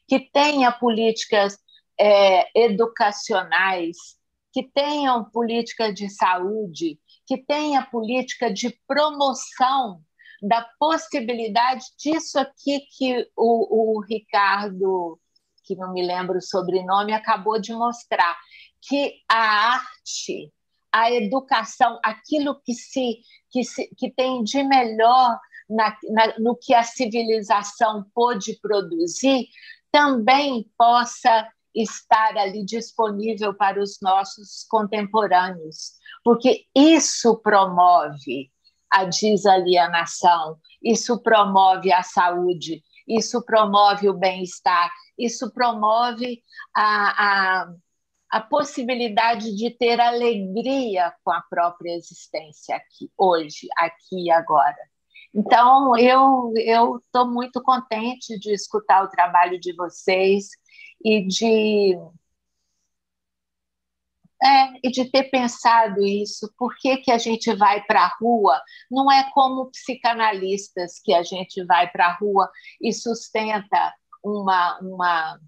que tenha políticas educacionais, que tenham política de saúde, que tenha política de promoção da possibilidade disso aqui que o Ricardo, que não me lembro o sobrenome, acabou de mostrar, que a arte, a educação, aquilo que tem de melhor no que a civilização pôde produzir, também possa estar ali disponível para os nossos contemporâneos, porque isso promove a desalienação, isso promove a saúde, isso promove o bem-estar, isso promove a possibilidade de ter alegria com a própria existência aqui, hoje, aqui e agora. Então, eu estou muito contente de escutar o trabalho de vocês e de ter pensado isso. Por que a gente vai para a rua? Não é como psicanalistas que a gente vai para a rua e sustenta uma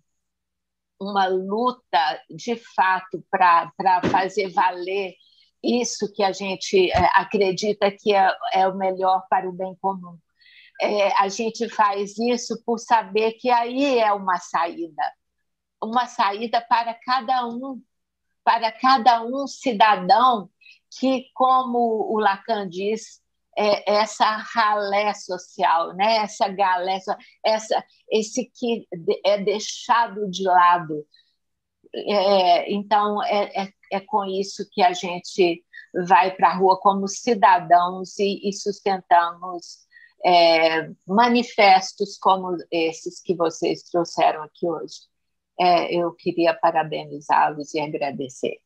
luta, de fato, para fazer valer isso que a gente acredita que é o melhor para o bem comum. A gente faz isso por saber que aí é uma saída para cada um cidadão que, como o Lacan diz, essa ralé social, né? Essa galé, esse que é deixado de lado. Então, é com isso que a gente vai para a rua como cidadãos e sustentamos manifestos como esses que vocês trouxeram aqui hoje. Eu queria parabenizá-los e agradecer.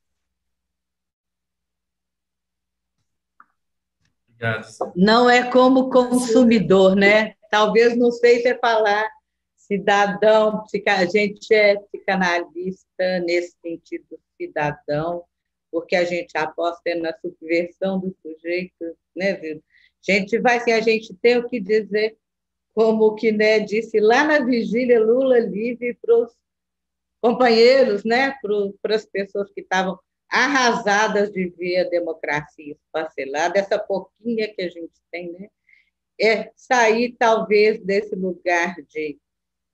Obrigado. Não é como consumidor, né? Talvez não sei se é falar cidadão, a gente é psicanalista nesse sentido, cidadão, porque a gente aposta na subversão do sujeito, né, viu? A gente tem o que dizer, como o Quiné disse lá na vigília Lula livre para os companheiros, né, para as pessoas que estavam arrasadas de ver a democracia esfacelada, essa pouquinha que a gente tem, né, é sair, talvez, desse lugar de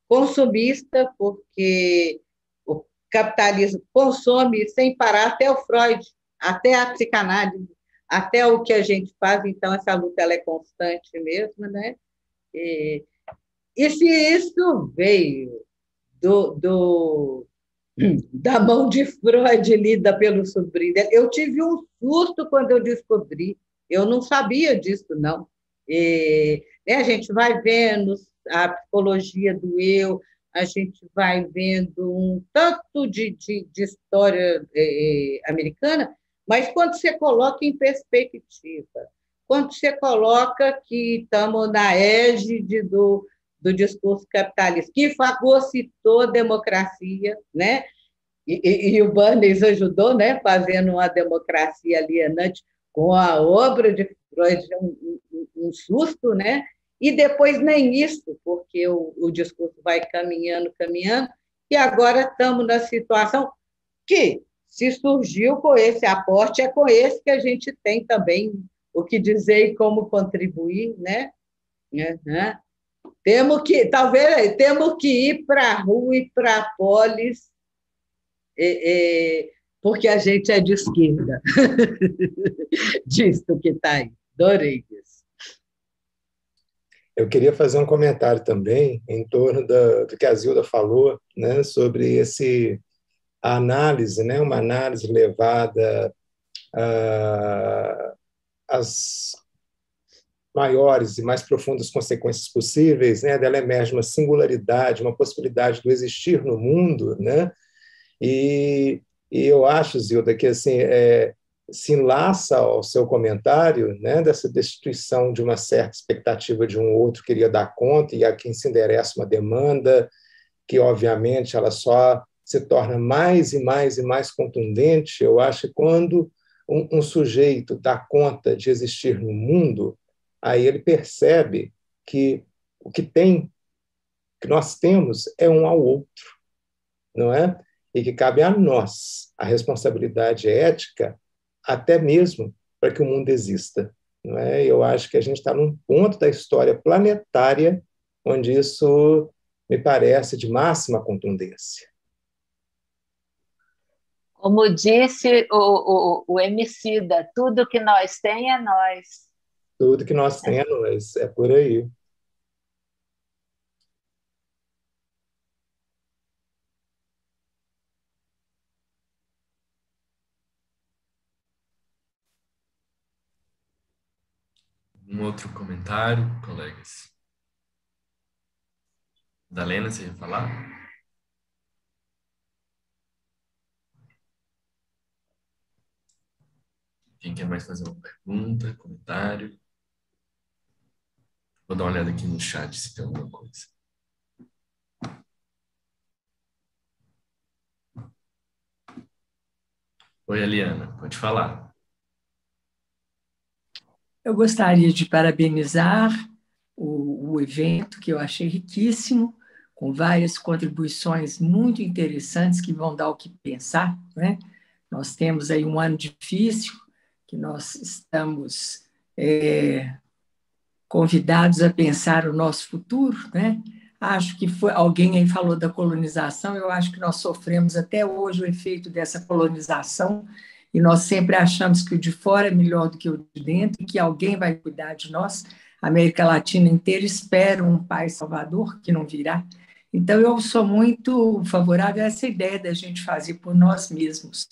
consumista, porque o capitalismo consome sem parar, até o Freud, até a psicanálise, até o que a gente faz, então essa luta ela é constante mesmo, né? E se isso veio da mão de Freud, lida pelo sobrinho dele. Eu tive um susto quando eu descobri, eu não sabia disso, não. E, né, a gente vai vendo a psicologia do eu, a gente vai vendo um tanto de história americana, mas quando você coloca em perspectiva, quando você coloca que estamos na égide do discurso capitalista, que fagocitou a democracia, né? E o Bernays ajudou, né, fazendo uma democracia alienante com a obra de Freud, um susto, né? E depois nem isso, porque o discurso vai caminhando, e agora estamos na situação que, se surgiu com esse aporte, é com esse que a gente tem também o que dizer e como contribuir, né? Uhum. Temos que ir para a rua e para a polis, porque a gente é de esquerda. Disso que está aí. Adorei isso. Eu queria fazer um comentário também em torno do que a Zilda falou, né, sobre a análise, né, uma análise levada às maiores e mais profundas consequências possíveis, né, dela emerge uma singularidade, uma possibilidade do existir no mundo, né, e eu acho, Zilda, que assim, se enlaça ao seu comentário, né, dessa destituição de uma certa expectativa de um outro que iria dar conta e a quem se endereça uma demanda que, obviamente, ela só se torna mais e mais e mais contundente. Eu acho que quando um sujeito dá conta de existir no mundo, aí ele percebe que o que nós temos é um ao outro, não é? E que cabe a nós a responsabilidade ética até mesmo para que o mundo exista, não é? Eu acho que a gente está num ponto da história planetária onde isso me parece de máxima contundência. Como disse o Emicida, tudo que nós tem é nós. Tudo que nós tem é nós, é por aí. Um outro comentário, colegas? Dalena, você ia falar? Quem quer mais fazer uma pergunta, comentário? Vou dar uma olhada aqui no chat se tem alguma coisa. Oi, Eliana, pode falar. Eu gostaria de parabenizar o evento, que eu achei riquíssimo, com várias contribuições muito interessantes que vão dar o que pensar, né? Nós temos aí um ano difícil, que nós estamos convidados a pensar o nosso futuro, né? Acho que alguém aí falou da colonização, eu acho que nós sofremos até hoje o efeito dessa colonização, e nós sempre achamos que o de fora é melhor do que o de dentro, que alguém vai cuidar de nós. A América Latina inteira espera um pai salvador que não virá. Então, eu sou muito favorável a essa ideia da gente fazer por nós mesmos.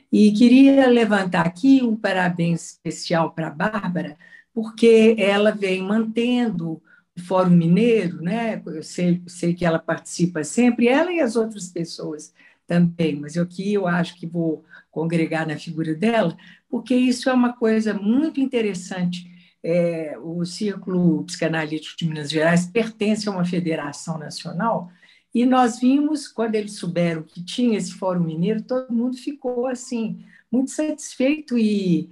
E queria levantar aqui um parabéns especial para a Bárbara, porque ela vem mantendo o Fórum Mineiro, né? Eu sei que ela participa sempre, ela e as outras pessoas também, mas aqui eu acho que vou congregar na figura dela, porque isso é uma coisa muito interessante. O Círculo Psicanalítico de Minas Gerais pertence a uma federação nacional, e nós vimos, quando eles souberam que tinha esse Fórum Mineiro, todo mundo ficou assim, muito satisfeito e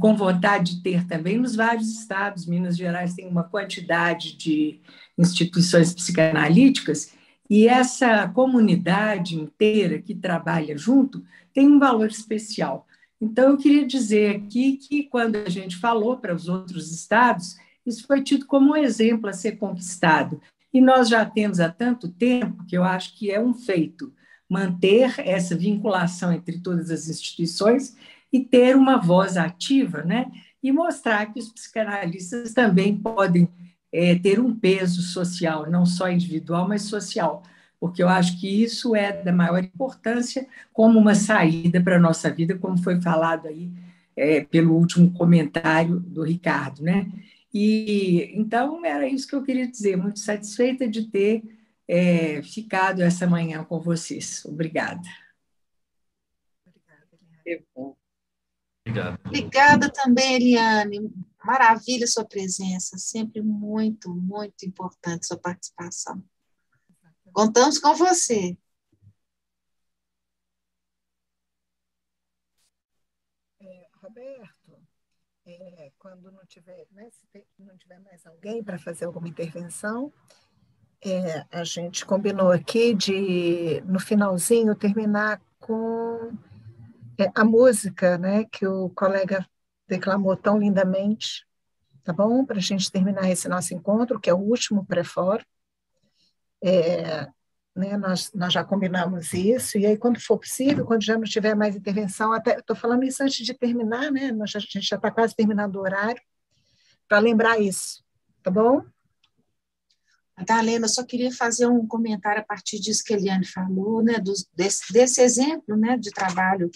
com vontade de ter também nos vários estados. Minas Gerais tem uma quantidade de instituições psicanalíticas, e essa comunidade inteira que trabalha junto tem um valor especial. Então, eu queria dizer aqui que, quando a gente falou para os outros estados, isso foi tido como um exemplo a ser conquistado. E nós já temos há tanto tempo que eu acho que é um feito manter essa vinculação entre todas as instituições e ter uma voz ativa, né? E mostrar que os psicanalistas também podem ter um peso social, não só individual, mas social. porque eu acho que isso é da maior importância como uma saída para a nossa vida, como foi falado aí pelo último comentário do Ricardo, né? E então era isso que eu queria dizer, muito satisfeita de ter ficado essa manhã com vocês. Obrigada. Obrigado. Obrigada também, Eliane. Maravilha sua presença, sempre muito, muito importante sua participação. Contamos com você. Roberto, quando não tiver, né, se não tiver mais alguém para fazer alguma intervenção, a gente combinou aqui de, no finalzinho, terminar com a música, né, que o colega declamou tão lindamente, tá bom? Para a gente terminar esse nosso encontro, que é o último pré-fórum. Né, nós já combinamos isso, e aí, quando for possível, quando já não tiver mais intervenção, até estou falando isso antes de terminar, né? A gente já está quase terminando o horário, para lembrar isso, tá bom? Madalena, eu só queria fazer um comentário a partir disso que a Eliane falou, né, desse exemplo, né, de trabalho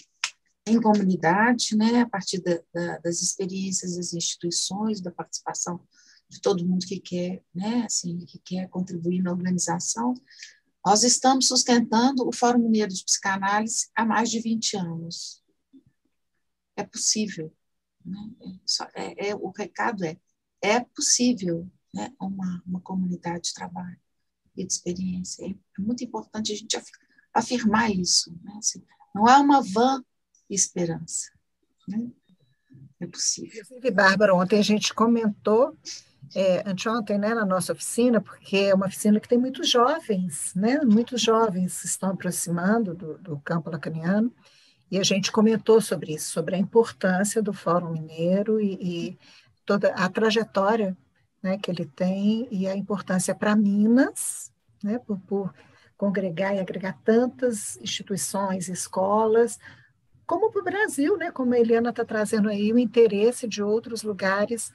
em comunidade, né, a partir das experiências das instituições, da participação de todo mundo que quer, né, assim, que quer contribuir na organização. Nós estamos sustentando o Fórum Mineiro de Psicanálise há mais de 20 anos. É possível, né? O recado é possível, né, uma comunidade de trabalho e de experiência. É muito importante a gente afirmar isso, né? Assim, não é uma vã esperança, né? É possível. Inclusive, Bárbara, ontem a gente comentou, anteontem, né, na nossa oficina, porque é uma oficina que tem muitos jovens, né? Muitos jovens se estão aproximando do campo lacaniano, e a gente comentou sobre isso, sobre a importância do Fórum Mineiro e toda a trajetória, né, que ele tem, e a importância para Minas, né, por congregar e agregar tantas instituições, escolas, como para o Brasil, né, como a Eliana está trazendo aí, o interesse de outros lugares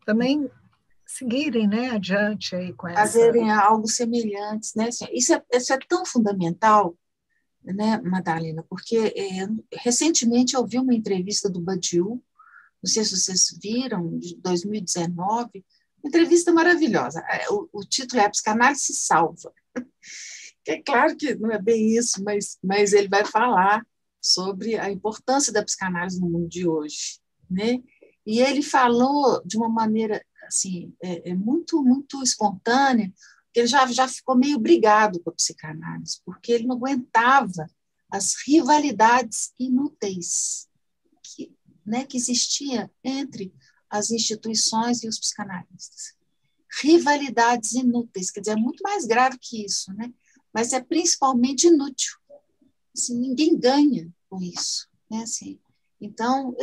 também seguirem, né, adiante aí com essa... Fazerem algo semelhante, né? Isso é tão fundamental, né, Madalena, porque recentemente eu vi uma entrevista do Badiou, não sei se vocês viram, de 2019, uma entrevista maravilhosa. O título é A Psicanálise Salva. É claro que não é bem isso, mas ele vai falar sobre a importância da psicanálise no mundo de hoje, né? E ele falou de uma maneira assim, muito, muito espontânea, que ele já ficou meio brigado com a psicanálise, porque ele não aguentava as rivalidades inúteis que existia entre as instituições e os psicanalistas. Rivalidades inúteis, quer dizer, é muito mais grave que isso, né? Mas é principalmente inútil. Assim, ninguém ganha com isso, né? Assim, então,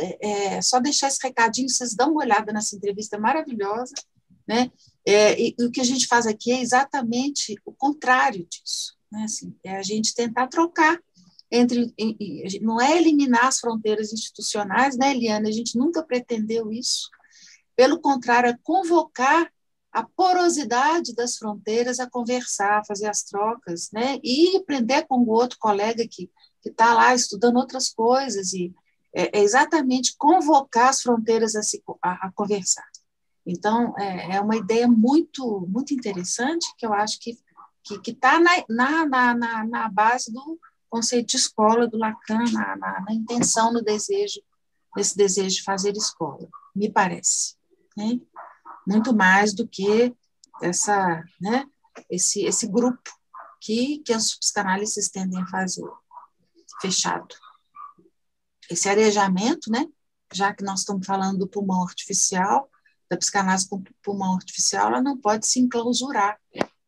só deixar esse recadinho, vocês dão uma olhada nessa entrevista maravilhosa, né? E o que a gente faz aqui é exatamente o contrário disso, né? Assim, é a gente tentar trocar não é eliminar as fronteiras institucionais, né, Eliana? A gente nunca pretendeu isso. Pelo contrário, é convocar a porosidade das fronteiras a conversar, a fazer as trocas, né? E aprender com o outro colega que está lá estudando outras coisas, e é exatamente convocar as fronteiras a conversar. Então, é uma ideia muito, muito interessante, que eu acho que está na base do conceito de escola do Lacan, na intenção, nesse desejo de fazer escola, me parece, né? Muito mais do que esse grupo que os psicanalistas tendem a fazer, fechado. Esse arejamento, né? Já que nós estamos falando do pulmão artificial, da psicanálise com pulmão artificial, ela não pode se enclausurar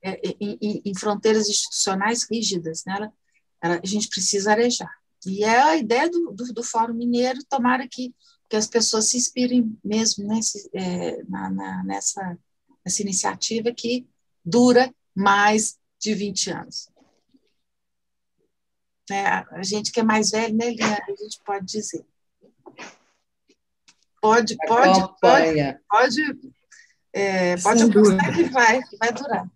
em fronteiras institucionais rígidas, né? A gente precisa arejar. E é a ideia do Fórum Mineiro, tomara que as pessoas se inspirem mesmo nessa iniciativa que dura mais de 20 anos. A gente que é mais velho, né, Eliana, a gente pode dizer. Pode apostar que vai durar.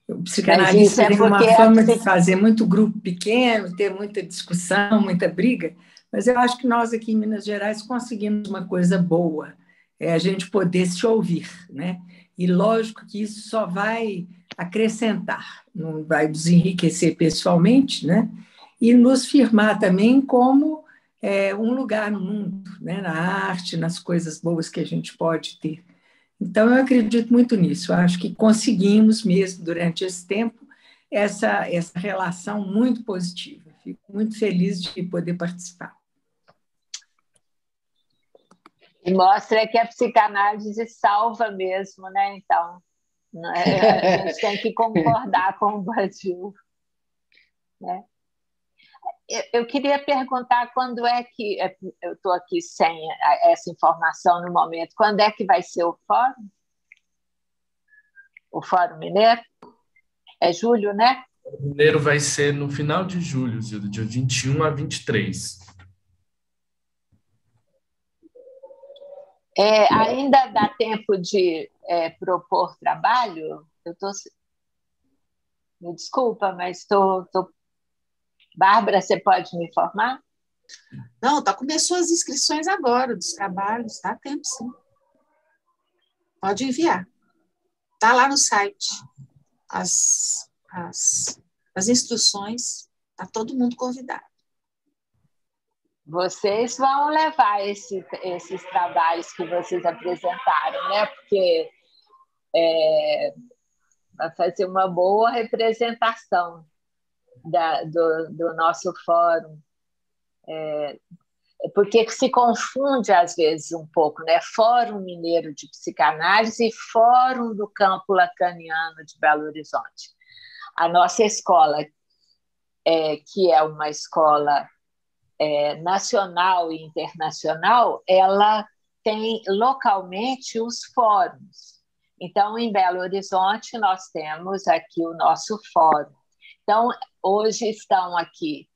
O psicanalista é tem uma fama de fazer muito grupo pequeno, ter muita discussão, muita briga, mas eu acho que nós aqui em Minas Gerais conseguimos uma coisa boa, é a gente poder se ouvir, né? E lógico que isso só vai acrescentar, não vai nos enriquecer pessoalmente, né? E nos firmar também como um lugar no mundo, né? Na arte, nas coisas boas que a gente pode ter. Então, eu acredito muito nisso. Eu acho que conseguimos mesmo, durante esse tempo, essa relação muito positiva. Fico muito feliz de poder participar. E mostra que a psicanálise salva mesmo, né? Então, a gente tem que concordar com o Brasil, né? Eu queria perguntar quando é que... Eu estou aqui sem essa informação no momento. Quando é que vai ser o fórum? O Fórum Mineiro? É julho, né? O Mineiro vai ser no final de julho, Zilda, dia 21 a 23. Ainda dá tempo de propor trabalho? Me desculpa, mas estou... Bárbara, você pode me informar? Não, começou as inscrições agora dos trabalhos, dá tempo sim. Pode enviar. Está lá no site. As instruções, está todo mundo convidado. Vocês vão levar esses trabalhos que vocês apresentaram, né? Porque vai fazer uma boa representação do nosso fórum, porque se confunde às vezes um pouco, né? Fórum Mineiro de Psicanálise e Fórum do Campo Lacaniano de Belo Horizonte. A nossa escola, que é uma escola nacional e internacional, ela tem localmente os fóruns. Então, em Belo Horizonte, nós temos aqui o nosso fórum. Então, hoje estão aqui,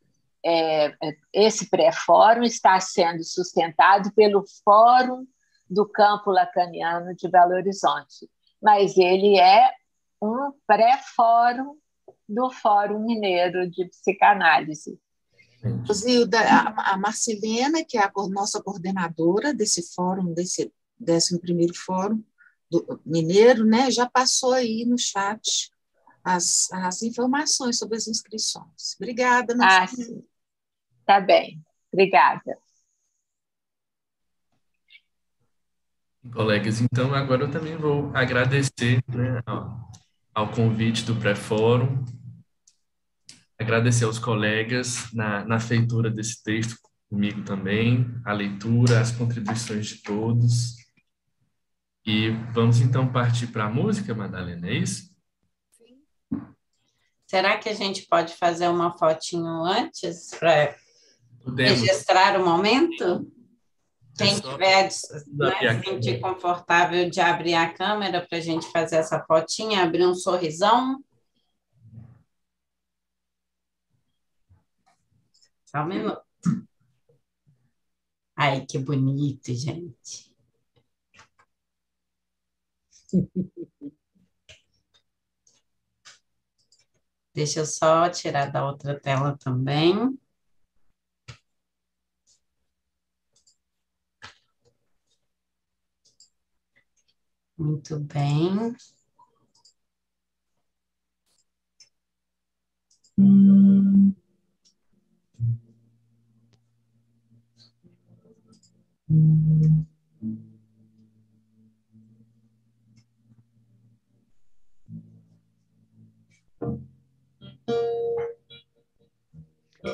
esse pré-fórum está sendo sustentado pelo Fórum do Campo Lacaniano de Belo Horizonte, mas ele é um pré-fórum do Fórum Mineiro de Psicanálise. Zilda, a Marcilena, que é a nossa coordenadora desse fórum, desse 11º Fórum do Mineiro, né, já passou aí no chat as informações sobre as inscrições. Obrigada, sim. Tá bem. Obrigada. Colegas, então agora eu também vou agradecer, né, ao convite do pré-fórum, agradecer aos colegas na feitura desse texto comigo também, a leitura, as contribuições de todos. E vamos então partir para a música, Madalena, é isso? Será que a gente pode fazer uma fotinho antes para registrar o momento? Quem tiver, né, se sentir confortável de abrir a câmera para a gente fazer essa fotinha, abrir um sorrisão. Só um minuto. Ai, que bonito, gente. Deixa eu só tirar da outra tela também. Muito bem.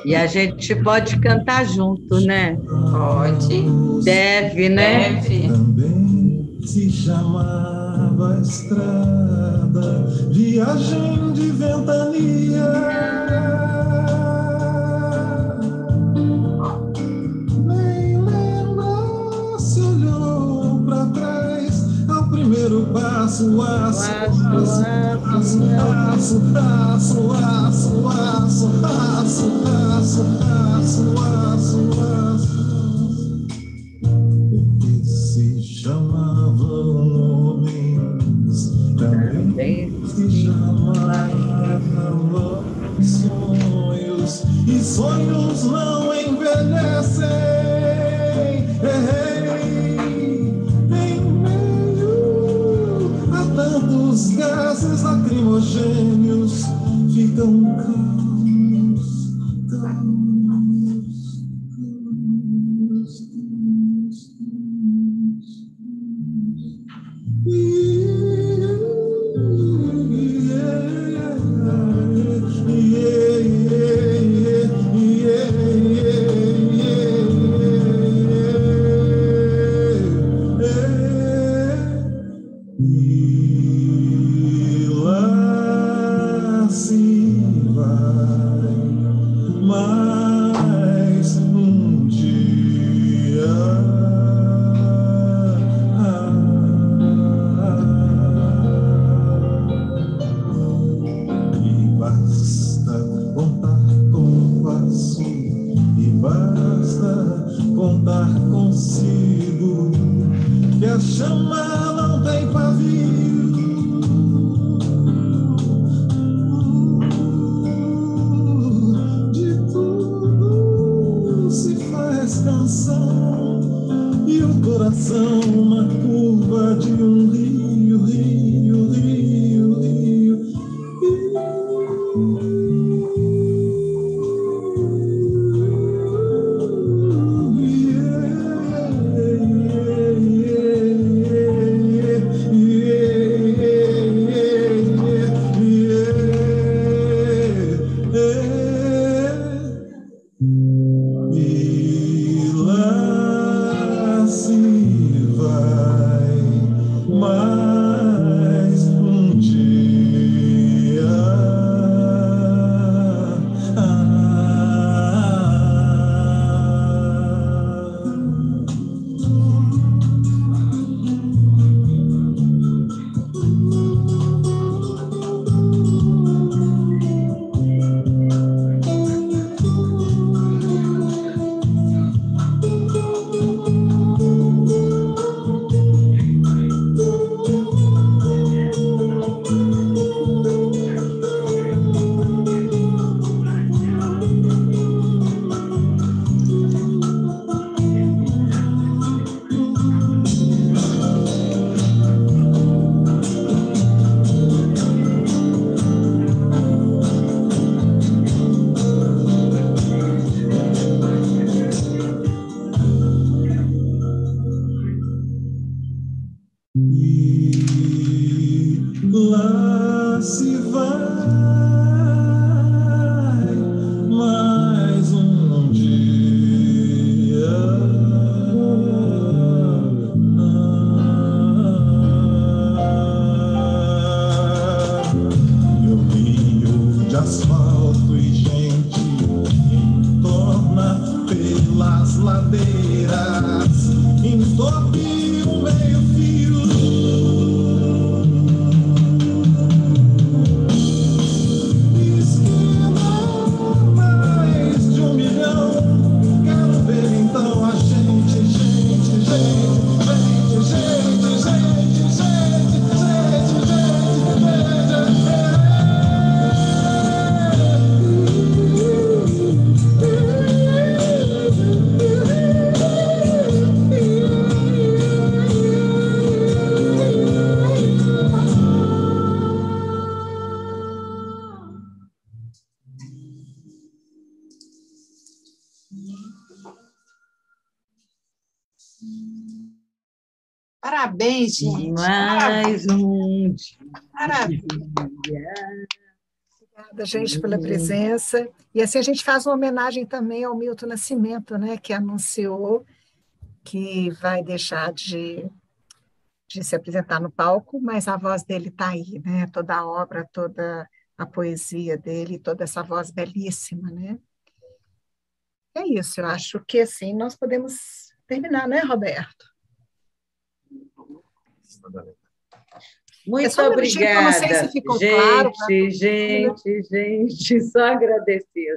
E a gente pode cantar junto, né? Pode. Deve, né? Deve. Também se chamava estrada, viagem de ventania. Nem lembra se olhou para trás ao primeiro passo, porque se chamavam homens, também se chamavam sonhos, e sonhos não envelhecem. Em meio a tantos gases lacrimogêneos, ficam calmos, calmos, calmos, Parabéns, gente. Mais um dia. Maravilha. Obrigada, gente, pela presença. E assim a gente faz uma homenagem também ao Milton Nascimento, né, que anunciou que vai deixar de se apresentar no palco, mas a voz dele está aí, né? Toda a obra, toda a poesia dele, toda essa voz belíssima, né? É isso, eu acho que assim nós podemos terminar, né, Roberto? Muito obrigada. Não sei se ficou gente, claro. Gente, só agradecer.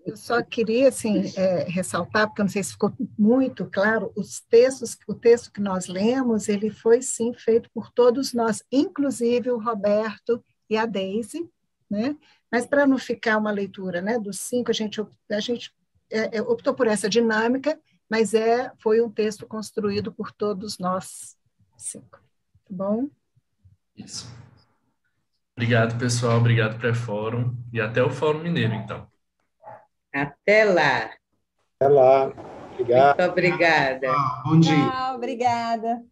Eu só queria assim, ressaltar, porque eu não sei se ficou muito claro, o texto que nós lemos, ele foi sim feito por todos nós, inclusive o Roberto e a Deise, né? Mas para não ficar uma leitura, né, dos 5, a gente optou por essa dinâmica, mas foi um texto construído por todos nós 5. Tá bom? Isso. Obrigado, pessoal. Obrigado, Pré-Fórum. E até o Fórum Mineiro, então. Até lá. Até lá. Obrigado. Muito obrigada. Bom dia. Tchau, obrigada.